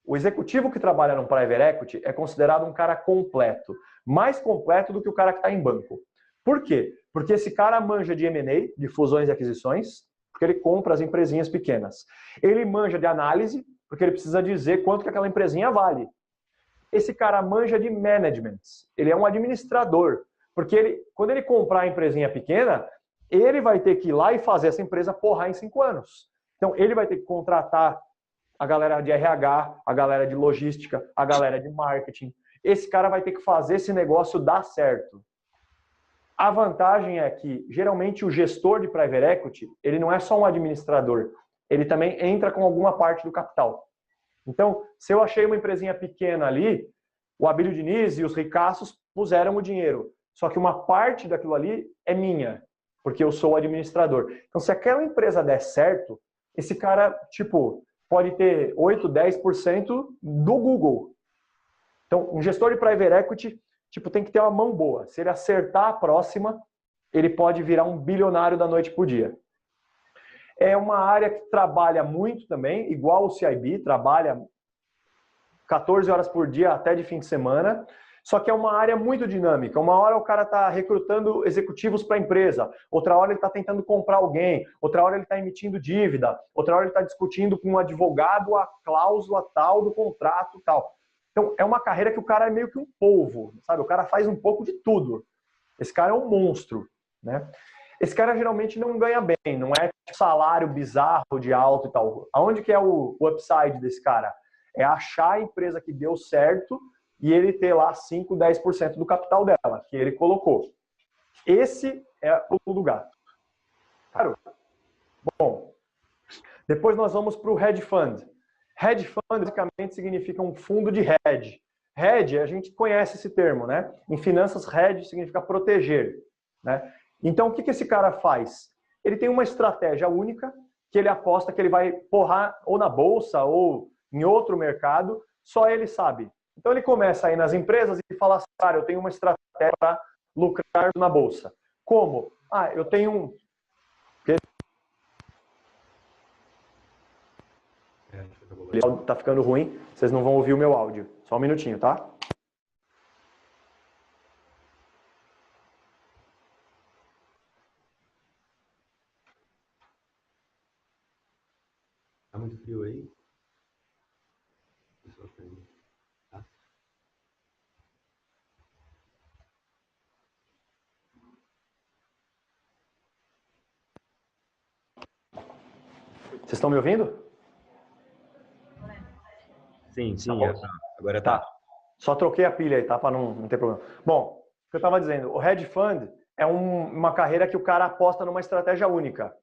o executivo que trabalha no Private Equity é considerado um cara completo, mais completo do que o cara que está em banco. Por quê? Porque esse cara manja de M&A, de fusões e aquisições, porque ele compra as empresinhas pequenas. Ele manja de análise, porque ele precisa dizer quanto que aquela empresinha vale. Esse cara manja de management, ele é um administrador, porque quando ele comprar a empresinha pequena, ele vai ter que ir lá e fazer essa empresa porrar em 5 anos. Então, ele vai ter que contratar a galera de RH, a galera de logística, a galera de marketing. Esse cara vai ter que fazer esse negócio dar certo. A vantagem é que, geralmente, o gestor de Private Equity, ele não é só um administrador, ele também entra com alguma parte do capital. Então, se eu achei uma empresinha pequena ali, o Abílio Diniz e os ricaços puseram o dinheiro. Só que uma parte daquilo ali é minha, porque eu sou o administrador. Então, se aquela empresa der certo, esse cara, tipo, pode ter 8, 10% do Google. Então, um gestor de Private Equity, tipo, tem que ter uma mão boa. Se ele acertar a próxima, ele pode virar um bilionário da noite pro dia. É uma área que trabalha muito também, igual o CIB, trabalha 14 horas por dia até de fim de semana, só que é uma área muito dinâmica. Uma hora o cara está recrutando executivos para a empresa, outra hora ele está tentando comprar alguém, outra hora ele está emitindo dívida, outra hora ele está discutindo com um advogado a cláusula tal do contrato tal. Então, é uma carreira que o cara é meio que um polvo, sabe? O cara faz um pouco de tudo. Esse cara é um monstro, né? Esse cara geralmente não ganha bem, não é tipo salário bizarro de alto e tal. Aonde que é o upside desse cara? É achar a empresa que deu certo e ele ter lá 5, 10% do capital dela, que ele colocou. Esse é o pulo do gato. Claro. Bom, depois nós vamos para o hedge fund. Hedge fund basicamente significa um fundo de hedge. Hedge, a gente conhece esse termo, né? Em finanças, hedge significa proteger, né? Então, o que esse cara faz? Ele tem uma estratégia única que ele aposta que ele vai porrar ou na bolsa ou em outro mercado, só ele sabe. Então, ele começa a ir nas empresas e fala assim, cara, eu tenho uma estratégia para lucrar na bolsa. Como? Ah, eu tenho um... O áudio tá ficando ruim, vocês não vão ouvir o meu áudio. Só um minutinho, tá? Tá muito frio aí? Tá? Vocês estão me ouvindo? Sim, agora Tá. tá. Só troquei a pilha aí, tá? Para não ter problema. Bom, o que eu estava dizendo, o hedge fund é uma carreira que o cara aposta numa estratégia única.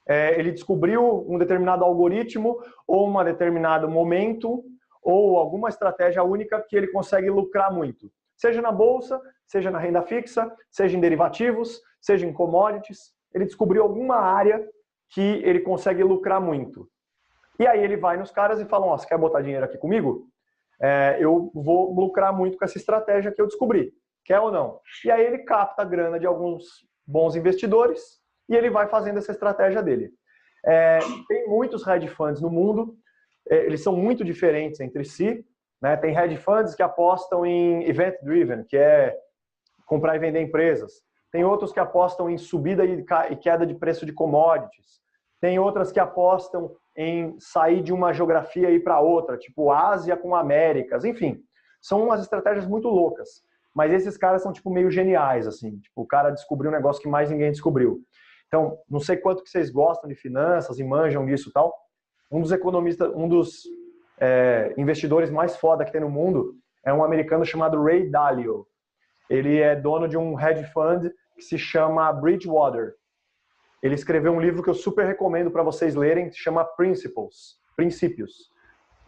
Ele descobriu um determinado algoritmo ou um determinado momento ou alguma estratégia única que ele consegue lucrar muito. Seja na bolsa, seja na renda fixa, seja em derivativos, seja em commodities. Ele descobriu alguma área que ele consegue lucrar muito. E aí ele vai nos caras e fala, ó, você quer botar dinheiro aqui comigo? Eu vou lucrar muito com essa estratégia que eu descobri. Quer ou não? E aí ele capta a grana de alguns bons investidores e ele vai fazendo essa estratégia dele. Tem muitos hedge funds no mundo, eles são muito diferentes entre si, né? Tem hedge funds que apostam em event driven, que é comprar e vender empresas. Tem outros que apostam em subida e queda de preço de commodities. Tem outras que apostam em sair de uma geografia e ir para outra, tipo Ásia com Américas, enfim. São umas estratégias muito loucas. Mas esses caras são tipo meio geniais, assim. Tipo, o cara descobriu um negócio que mais ninguém descobriu. Então, não sei quanto que vocês gostam de finanças e manjam disso e tal. Um dos economistas, um dos investidores mais foda que tem no mundo é um americano chamado Ray Dalio. Ele é dono de um hedge fund que se chama Bridgewater. Ele escreveu um livro que eu super recomendo para vocês lerem, que se chama Princípios.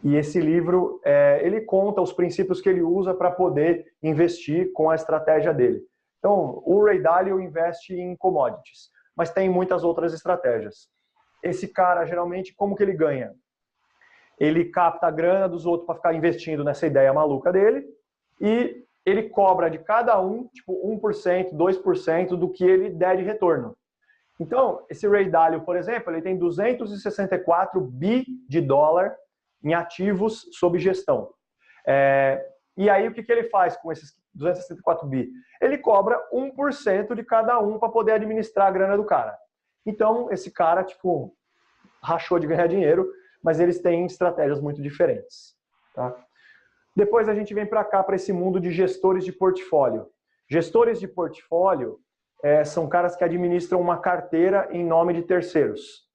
E esse livro, ele conta os princípios que ele usa para poder investir com a estratégia dele. Então, o Ray Dalio investe em commodities, mas tem muitas outras estratégias. Esse cara, geralmente, como que ele ganha? Ele capta a grana dos outros para ficar investindo nessa ideia maluca dele e ele cobra de cada um, tipo 1%, 2% do que ele der de retorno. Então, esse Ray Dalio, por exemplo, ele tem 264 bi de dólar em ativos sob gestão. E aí, o que ele faz com esses 264 bi? Ele cobra 1% de cada um para poder administrar a grana do cara. Então, esse cara, tipo, rachou de ganhar dinheiro, mas eles têm estratégias muito diferentes. Tá? Depois a gente vem para cá, para esse mundo de gestores de portfólio. Gestores de portfólio são caras que administram uma carteira em nome de terceiros.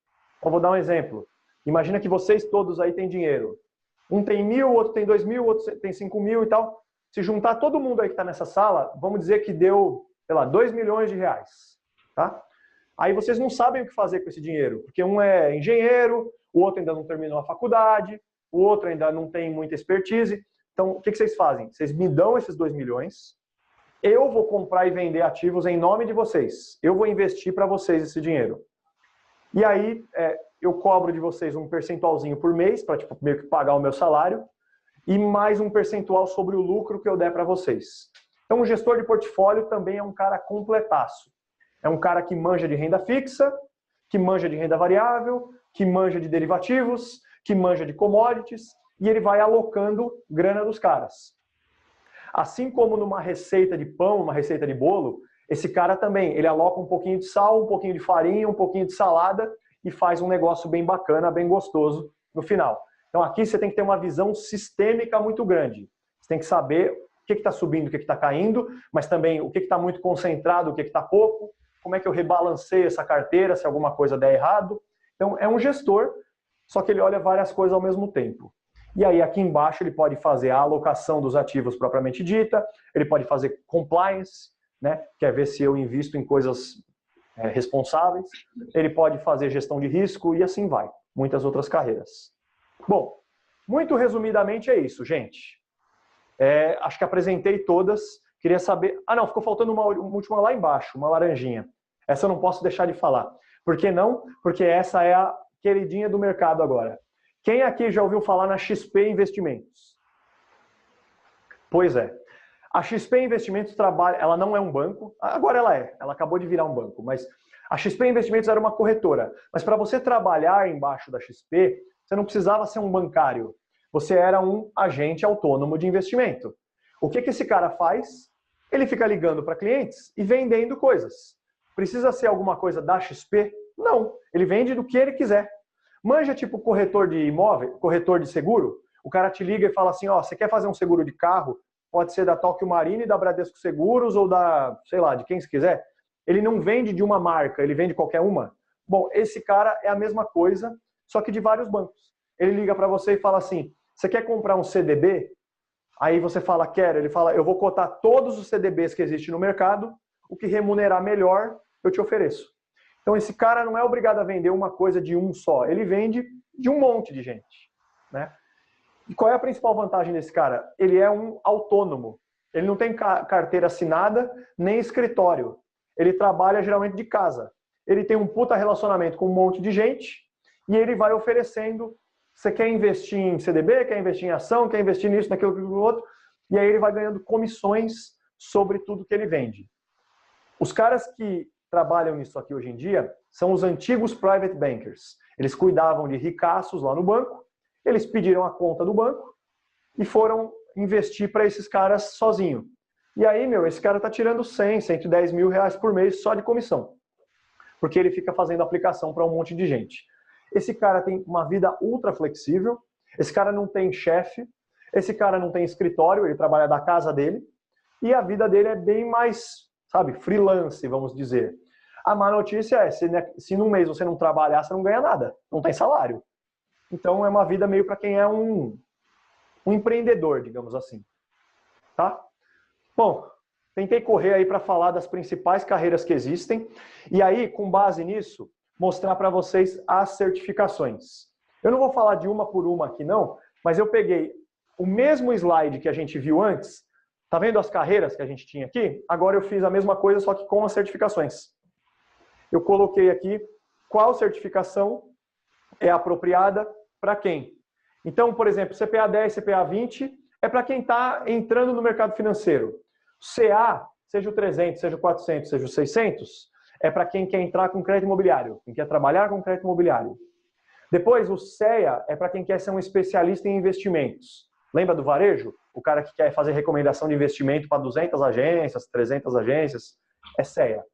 Eu vou dar um exemplo. Imagina que vocês todos aí têm dinheiro. Um tem 1.000, outro tem 2.000, outro tem 5.000 e tal. Se juntar todo mundo aí que está nessa sala, vamos dizer que deu, sei lá, 2 milhões de reais. Tá? Aí vocês não sabem o que fazer com esse dinheiro, porque um é engenheiro, o outro ainda não terminou a faculdade, o outro ainda não tem muita expertise. Então, o que vocês fazem? Vocês me dão esses 2 milhões, eu vou comprar e vender ativos em nome de vocês. Eu vou investir para vocês esse dinheiro. E aí, eu cobro de vocês um percentualzinho por mês, para tipo, meio que pagar o meu salário, e mais um percentual sobre o lucro que eu der para vocês. Então, o gestor de portfólio também é um cara completaço. É um cara que manja de renda fixa, que manja de renda variável, que manja de derivativos, que manja de commodities, e ele vai alocando grana dos caras. Assim como numa receita de pão, uma receita de bolo, esse cara também, ele aloca um pouquinho de sal, um pouquinho de farinha, um pouquinho de salada e faz um negócio bem bacana, bem gostoso no final. Então aqui você tem que ter uma visão sistêmica muito grande. Você tem que saber o que está subindo, o que está caindo, mas também o que está muito concentrado, o que está pouco, como é que eu rebalanceio essa carteira se alguma coisa der errado. Então é um gestor, só que ele olha várias coisas ao mesmo tempo. E aí aqui embaixo ele pode fazer a alocação dos ativos propriamente dita, ele pode fazer compliance, né, que é ver se eu invisto em coisas responsáveis, ele pode fazer gestão de risco e assim vai. Muitas outras carreiras. Bom, muito resumidamente é isso, gente. Acho que apresentei todas. Queria saber... Ah, não, ficou faltando uma última lá embaixo, uma laranjinha. Essa eu não posso deixar de falar. Por que não? Porque essa é a queridinha do mercado agora. Quem aqui já ouviu falar na XP Investimentos? Pois é. A XP Investimentos trabalha... Ela não é um banco. Agora ela é. Ela acabou de virar um banco. Mas a XP Investimentos era uma corretora. Mas para você trabalhar embaixo da XP, você não precisava ser um bancário. Você era um agente autônomo de investimento. O que esse cara faz? Ele fica ligando para clientes e vendendo coisas. Precisa ser alguma coisa da XP? Não. Ele vende do que ele quiser. Manja tipo corretor de imóvel, corretor de seguro? O cara te liga e fala assim, ó, você quer fazer um seguro de carro? Pode ser da Tóquio Marine, da Bradesco Seguros ou da, sei lá, de quem se quiser. Ele não vende de uma marca, ele vende qualquer uma. Bom, esse cara é a mesma coisa, só que de vários bancos. Ele liga para você e fala assim, você quer comprar um CDB? Aí você fala, quero. Ele fala, eu vou cotar todos os CDBs que existem no mercado, o que remunerar melhor, eu te ofereço. Então esse cara não é obrigado a vender uma coisa de um só, ele vende de um monte de gente, né? E qual é a principal vantagem desse cara? Ele é um autônomo. Ele não tem carteira assinada, nem escritório. Ele trabalha geralmente de casa. Ele tem um puta relacionamento com um monte de gente e ele vai oferecendo, você quer investir em CDB, quer investir em ação, quer investir nisso, naquilo, naquilo outro, e aí ele vai ganhando comissões sobre tudo que ele vende. Os caras que trabalham nisso aqui hoje em dia são os antigos private bankers. Eles cuidavam de ricaços lá no banco, eles pediram a conta do banco e foram investir para esses caras sozinho. E aí, esse cara está tirando 100, 110 mil reais por mês só de comissão. Porque ele fica fazendo aplicação para um monte de gente. Esse cara tem uma vida ultra flexível, esse cara não tem chefe, esse cara não tem escritório, ele trabalha da casa dele, e a vida dele é bem mais, sabe, freelance, vamos dizer. A má notícia é, se num mês você não trabalhar, você não ganha nada, não tem salário. Então é uma vida meio para quem é um empreendedor, digamos assim. tá? Bom, tentei correr aí para falar das principais carreiras que existem e aí, com base nisso, mostrar para vocês as certificações. Eu não vou falar de uma por uma aqui não, mas eu peguei o mesmo slide que a gente viu antes. Tá vendo as carreiras que a gente tinha aqui? Agora eu fiz a mesma coisa, só que com as certificações. Eu coloquei aqui qual certificação é apropriada para quem. Então, por exemplo, CPA 10, CPA 20 é para quem está entrando no mercado financeiro. CA, seja o 300, seja o 400, seja o 600, é para quem quer entrar com crédito imobiliário, quem quer trabalhar com crédito imobiliário. Depois, o CEA é para quem quer ser um especialista em investimentos. Lembra do varejo? O cara que quer fazer recomendação de investimento para 200 agências, 300 agências, é CEA.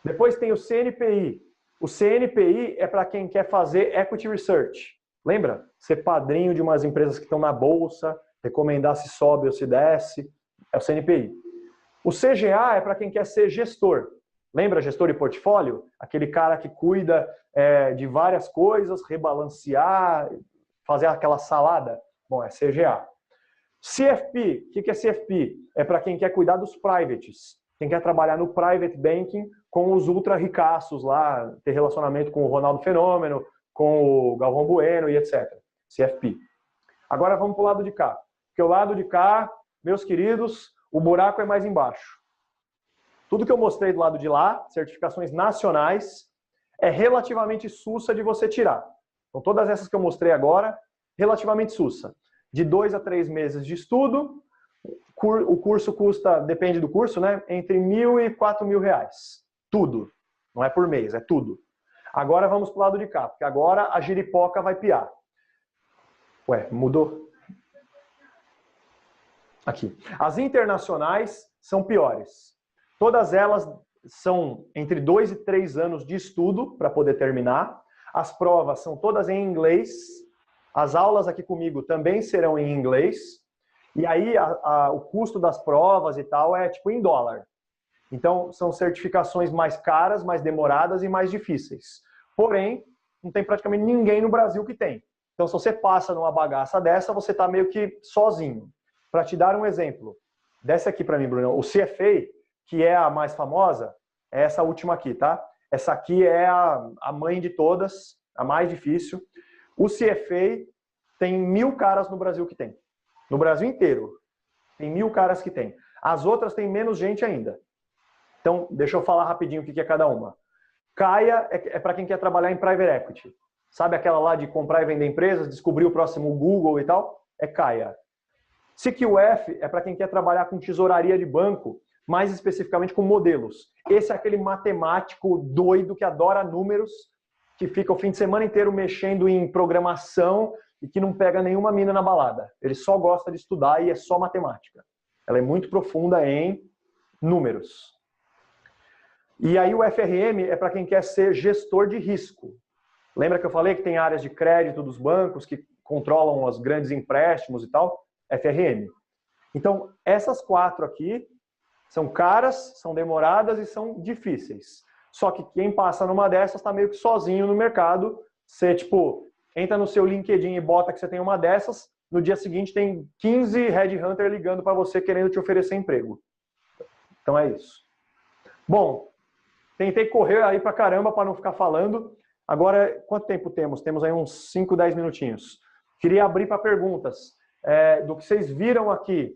Depois tem o CNPI. O CNPI é para quem quer fazer equity research. Lembra? Ser padrinho de umas empresas que estão na bolsa, recomendar se sobe ou se desce. É o CNPI. O CGA é para quem quer ser gestor. Lembra gestor de portfólio? Aquele cara que cuida de várias coisas, rebalancear, fazer aquela salada. Bom, é CGA. CFP, o que é CFP? É para quem quer cuidar dos privates. Quem quer trabalhar no private banking com os ultra ricaços lá, ter relacionamento com o Ronaldo Fenômeno, com o Galvão Bueno e etc. CFP. Agora vamos para o lado de cá. Porque o lado de cá, meus queridos, o buraco é mais embaixo. Tudo que eu mostrei do lado de lá, certificações nacionais, é relativamente sussa de você tirar. Então, todas essas que eu mostrei agora, relativamente sussa. De 2 a 3 meses de estudo, o curso custa, depende do curso, né? Entre R$1.000 e R$4.000. Tudo. Não é por mês, é tudo. Agora vamos para o lado de cá, porque agora a giripoca vai piar. Ué, mudou? Aqui. As internacionais são piores. Todas elas são entre 2 e 3 anos de estudo para poder terminar. As provas são todas em inglês. As aulas aqui comigo também serão em inglês. E aí o custo das provas e tal é tipo em dólar. Então são certificações mais caras, mais demoradas e mais difíceis. Porém, não tem praticamente ninguém no Brasil que tem. Então se você passa numa bagaça dessa, você está meio que sozinho. Para te dar um exemplo, desce aqui para mim, Bruno. O CFA, que é a mais famosa, é essa última aqui, tá? Essa aqui é a mãe de todas, a mais difícil. O CFA tem 1.000 caras no Brasil que tem. No Brasil inteiro, tem 1.000 caras que tem. As outras tem menos gente ainda. Então, deixa eu falar rapidinho o que é cada uma. CAIA é para quem quer trabalhar em private equity. Sabe aquela lá de comprar e vender empresas, descobrir o próximo Google e tal? É CAIA. CQF é para quem quer trabalhar com tesouraria de banco, mais especificamente com modelos. Esse é aquele matemático doido que adora números, que fica o fim de semana inteiro mexendo em programação e que não pega nenhuma mina na balada. Ele só gosta de estudar e é só matemática. Ela é muito profunda em números. E aí o FRM é para quem quer ser gestor de risco. Lembra que eu falei que tem áreas de crédito dos bancos que controlam os grandes empréstimos e tal? FRM. Então, essas 4 aqui são caras, são demoradas e são difíceis. Só que quem passa numa dessas está meio que sozinho no mercado. Você, tipo, entra no seu LinkedIn e bota que você tem uma dessas, no dia seguinte tem 15 headhunter ligando para você querendo te oferecer emprego. Então é isso. Bom, tentei correr aí pra caramba para não ficar falando. Agora, quanto tempo temos? Temos aí uns 5, 10 minutinhos. Queria abrir para perguntas do que vocês viram aqui,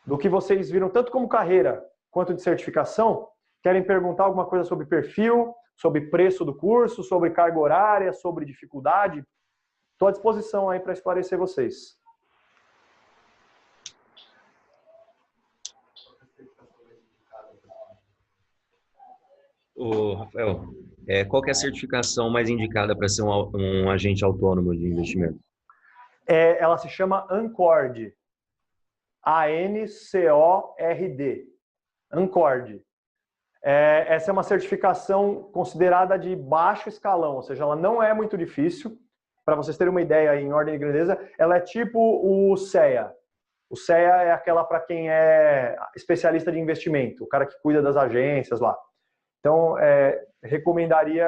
do que vocês viram tanto como carreira quanto de certificação. Querem perguntar alguma coisa sobre perfil, sobre preço do curso, sobre carga horária, sobre dificuldade? Estou à disposição aí para esclarecer vocês. Ô, Rafael, qual que é a certificação mais indicada para ser um agente autônomo de investimento? Ela se chama ANCORD. ANCORD. ANCORD. Essa é uma certificação considerada de baixo escalão, ou seja, ela não é muito difícil. Para vocês terem uma ideia em ordem de grandeza, ela é tipo o CEA. O CEA é aquela para quem é especialista de investimento, o cara que cuida das agências lá. Então, recomendaria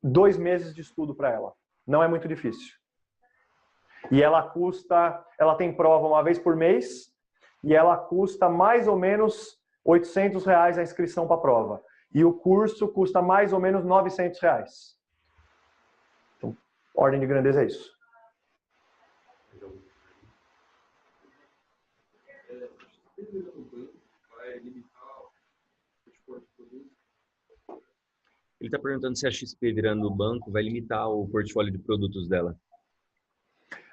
2 meses de estudo para ela. Não é muito difícil. E ela tem prova uma vez por mês e ela custa mais ou menos R$ 800 a inscrição para a prova. E o curso custa mais ou menos R$ 900. Então, ordem de grandeza é isso. Ele está perguntando se a XP virando o banco vai limitar o portfólio de produtos dela.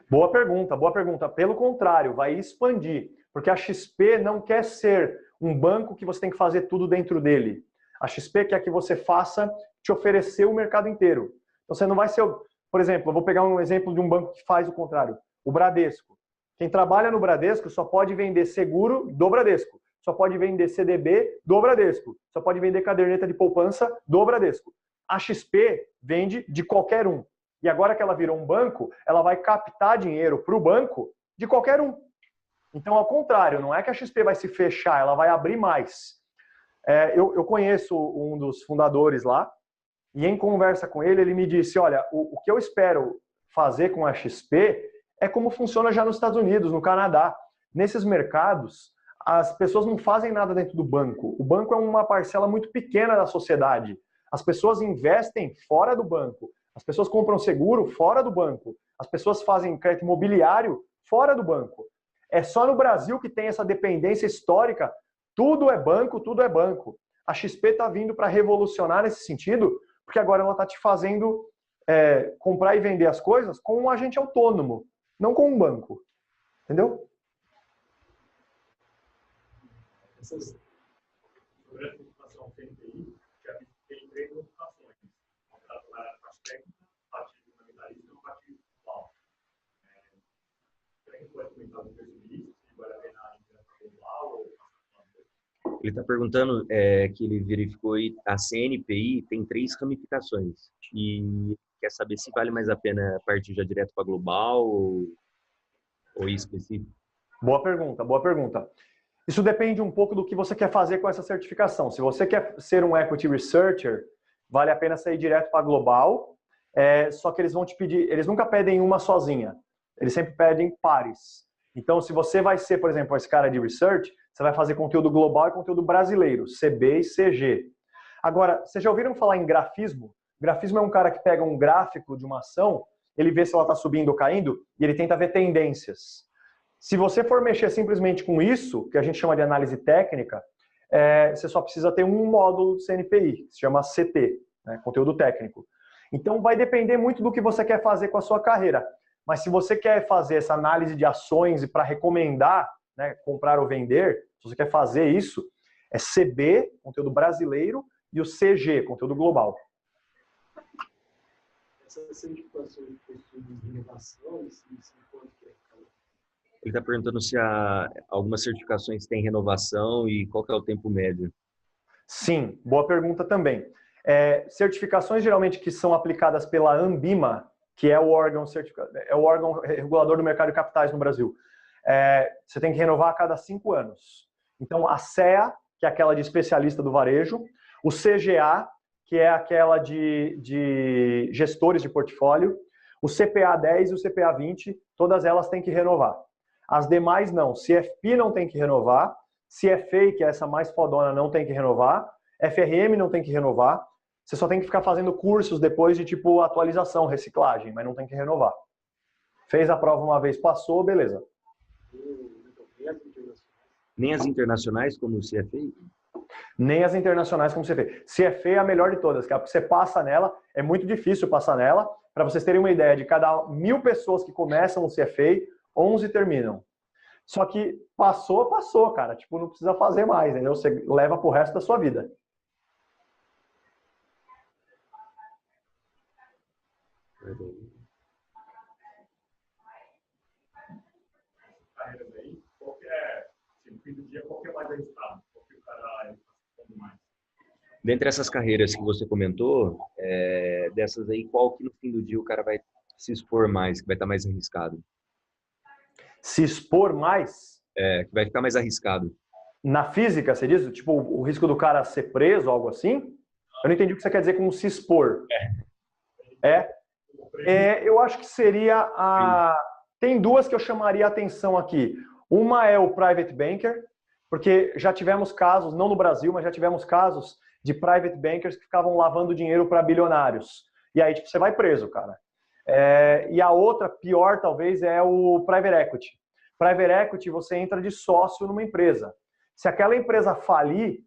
Boa pergunta, boa pergunta. Pelo contrário, vai expandir. Porque a XP não quer ser um banco que você tem que fazer tudo dentro dele. A XP quer que você faça, te oferecer o mercado inteiro. Então você não vai ser, por exemplo, eu vou pegar um exemplo de um banco que faz o contrário. O Bradesco. Quem trabalha no Bradesco só pode vender seguro do Bradesco. Só pode vender CDB do Bradesco. Só pode vender caderneta de poupança do Bradesco. A XP vende de qualquer um. E agora que ela virou um banco, ela vai captar dinheiro para o banco de qualquer um. Então, ao contrário, não é que a XP vai se fechar, ela vai abrir mais. Eu conheço um dos fundadores lá, e em conversa com ele, ele me disse, olha, o que eu espero fazer com a XP é como funciona já nos Estados Unidos, no Canadá. Nesses mercados, as pessoas não fazem nada dentro do banco. O banco é uma parcela muito pequena da sociedade. As pessoas investem fora do banco. As pessoas compram seguro fora do banco. As pessoas fazem crédito imobiliário fora do banco. É só no Brasil que tem essa dependência histórica. Tudo é banco, tudo é banco. A XP está vindo para revolucionar nesse sentido, porque agora ela está te fazendo comprar e vender as coisas com um agente autônomo, não com um banco. Entendeu? Sobre a computação CNPI, já tem 3 computações. Ela trabalha na parte técnica, parte fundamentalista e uma parte virtual. Tem que comentar sobre isso, se vale a pena global ou... Ele está perguntando que ele verificou a CNPI tem 3 ramificações e quer saber se vale mais a pena partir já direto para global ou específico. Boa pergunta, boa pergunta. Isso depende um pouco do que você quer fazer com essa certificação. Se você quer ser um Equity Researcher, vale a pena sair direto para global, só que eles vão te pedir, eles nunca pedem uma sozinha, eles sempre pedem pares. Então, se você vai ser, por exemplo, esse cara de research, você vai fazer conteúdo global e conteúdo brasileiro, CB e CG. Agora, vocês já ouviram falar em grafismo? Grafismo é um cara que pega um gráfico de uma ação, ele vê se ela está subindo ou caindo, e ele tenta ver tendências. Se você for mexer simplesmente com isso, que a gente chama de análise técnica, você só precisa ter um módulo de CNPI, que se chama CT, né, conteúdo técnico. Então, vai depender muito do que você quer fazer com a sua carreira. Mas se você quer fazer essa análise de ações e para recomendar, né, comprar ou vender, se você quer fazer isso, é CB, conteúdo brasileiro, e o CG, conteúdo global. Essas certificações de inovação, ele está perguntando se algumas certificações têm renovação e qual que é o tempo médio. Sim, boa pergunta também. Certificações geralmente que são aplicadas pela Anbima, que é o órgão regulador do mercado de capitais no Brasil. Você tem que renovar a cada 5 anos. Então, a CEA, que é aquela de especialista do varejo, o CGA, que é aquela de gestores de portfólio, o CPA 10 e o CPA 20, todas elas têm que renovar. As demais não. CFP não tem que renovar, CFA, que é essa mais fodona, não tem que renovar, FRM não tem que renovar, você só tem que ficar fazendo cursos depois de tipo atualização, reciclagem, mas não tem que renovar. Fez a prova uma vez, passou, beleza. Nem as internacionais como o CFA? Nem as internacionais como CFA. CFA é a melhor de todas, cara, porque você passa nela, é muito difícil passar nela. Para vocês terem uma ideia, de cada 1000 pessoas que começam o CFA, 11 terminam. Só que passou, cara. Tipo, não precisa fazer mais, entendeu? Você leva pro resto da sua vida. carreiras aí, qual que é, no fim do dia, qual que é mais arriscado? Qual que o cara está mais? Dentre essas carreiras que você comentou, dessas aí, qual que no fim do dia o cara vai se expor mais, que vai estar mais arriscado? Se expor mais? Que vai ficar mais arriscado. Na física, você diz? Tipo, o risco do cara ser preso, algo assim? Eu não entendi o que você quer dizer com se expor. Eu acho que seria Tem duas que eu chamaria a atenção aqui. Uma é o Private Banker, porque já tivemos casos, não no Brasil, mas já tivemos casos de Private Bankers que ficavam lavando dinheiro para bilionários. E aí, tipo, você vai preso, cara. E a outra, pior talvez, é o Private Equity. Private Equity, você entra de sócio numa empresa. Se aquela empresa falir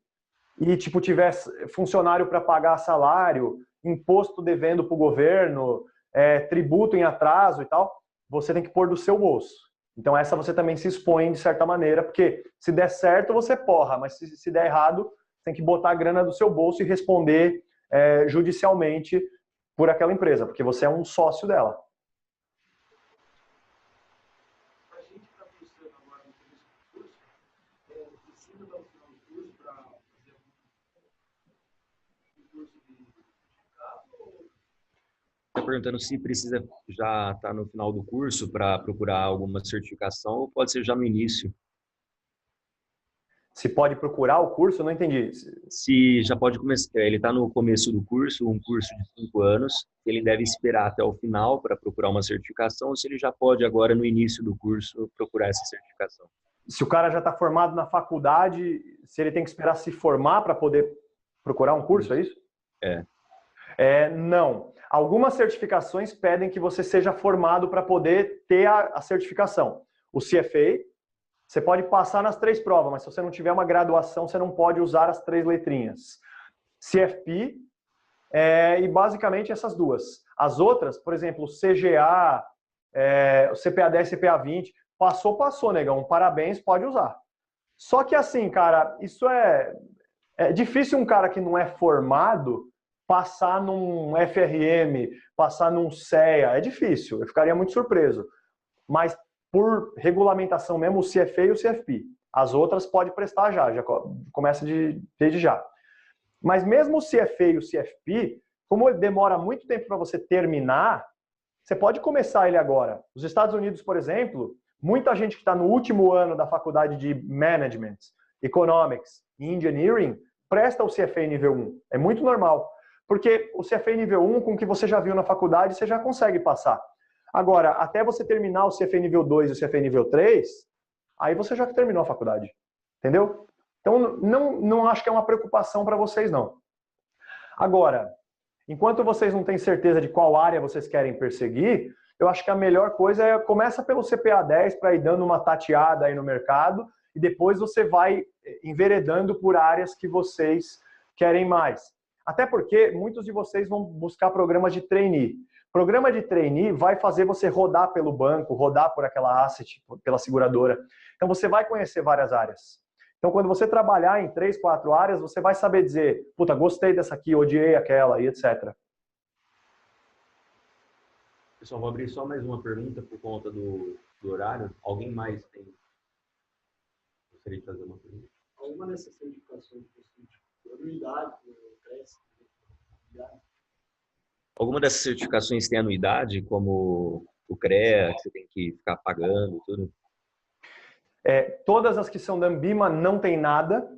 e, tipo, tiver funcionário para pagar salário, imposto devendo para o governo, tributo em atraso e tal, você tem que pôr do seu bolso. Então essa você também se expõe de certa maneira, porque se der certo você porra, mas se der errado, tem que botar a grana do seu bolso e responder judicialmente por aquela empresa, porque você é um sócio dela. A gente está buscando agora no começo do curso, precisa dar o final do curso para fazer um curso de certificado? Está perguntando se precisa já estar no final do curso para procurar alguma certificação ou pode ser já no início. Se pode procurar o curso, eu não entendi. Se já pode começar, ele está no começo do curso, um curso de 5 anos, ele deve esperar até o final para procurar uma certificação, ou se ele já pode agora no início do curso procurar essa certificação. Se o cara já está formado na faculdade, se ele tem que esperar se formar para poder procurar um curso, é isso? Não. Algumas certificações pedem que você seja formado para poder ter a certificação. O CFA, você pode passar nas 3 provas, mas se você não tiver uma graduação, você não pode usar as 3 letrinhas. CFP, e basicamente essas 2. As outras, por exemplo, o CGA, o CPA 10, CPA 20, passou, negão. Parabéns, pode usar. Só que assim, cara, isso é difícil um cara que não é formado passar num FRM, passar num CEA. É difícil, eu ficaria muito surpreso. Mas por regulamentação mesmo, o CFA e o CFP. As outras pode prestar já começa desde já. Mas mesmo o CFA e o CFP, como ele demora muito tempo para você terminar, você pode começar ele agora. Nos Estados Unidos, por exemplo, muita gente que está no último ano da faculdade de Management, Economics e Engineering presta o CFA nível 1. É muito normal. Porque o CFA nível 1, com o que você já viu na faculdade, você já consegue passar. Agora, até você terminar o CFA nível 2 e o CFA nível 3, aí você já terminou a faculdade. Entendeu? Então, não acho que é uma preocupação para vocês, não. Agora, enquanto vocês não têm certeza de qual área vocês querem perseguir, eu acho que a melhor coisa é começa pelo CPA 10 para ir dando uma tateada aí no mercado e depois você vai enveredando por áreas que vocês querem mais. Até porque muitos de vocês vão buscar programas de trainee. Programa de trainee vai fazer você rodar pelo banco, rodar por aquela asset, pela seguradora. Então você vai conhecer várias áreas. Então quando você trabalhar em 3, 4 áreas, você vai saber dizer, puta, gostei dessa aqui, odiei aquela e etc. Pessoal, vou abrir só mais uma pergunta por conta do horário. Alguém mais gostaria de fazer uma pergunta? Alguma dessas certificações de anuidade, cresce? Alguma dessas certificações tem anuidade, como o CREA, que você tem que ficar pagando, tudo? Todas as que são da Ambima não tem nada.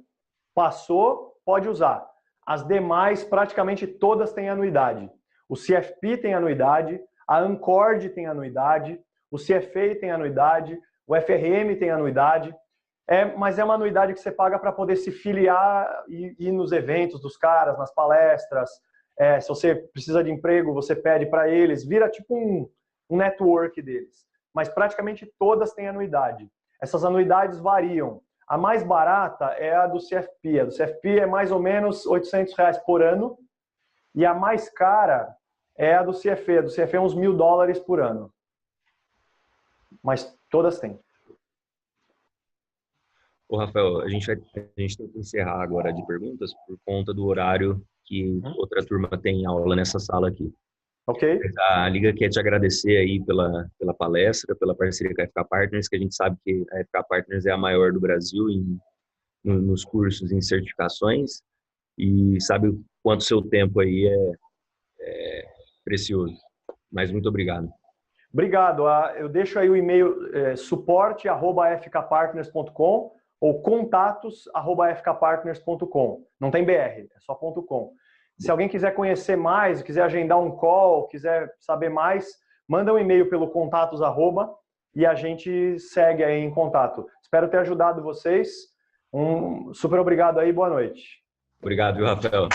Passou, pode usar. As demais, praticamente todas têm anuidade. O CFP tem anuidade, a Ancord tem anuidade, o CFA tem anuidade, o FRM tem anuidade. Mas é uma anuidade que você paga para poder se filiar e ir nos eventos dos caras, nas palestras. Se você precisa de emprego, você pede para eles. Vira tipo um network deles. Mas praticamente todas têm anuidade. Essas anuidades variam. A mais barata é a do CFP. A do CFP é mais ou menos R$800 por ano. E a mais cara é a do CFA. A do CFA é uns $1.000 por ano. Mas todas têm. Ô, Rafael, a gente tem que encerrar agora de perguntas por conta do horário que outra turma tem aula nessa sala aqui. Ok. A Liga quer te agradecer aí pela palestra, pela parceria com a FK Partners, que a gente sabe que a FK Partners é a maior do Brasil nos cursos, em certificações, e sabe o quanto seu tempo aí é precioso. Mas muito obrigado. Obrigado. Eu deixo aí o e-mail suporte@fkpartners.com ou contatos@fkpartners.com. Não tem BR, é só .com. Se alguém quiser conhecer mais, quiser agendar um call, quiser saber mais, manda um e-mail pelo contatos@ e a gente segue aí em contato. Espero ter ajudado vocês. Um super obrigado aí, boa noite. Obrigado, viu, Rafael?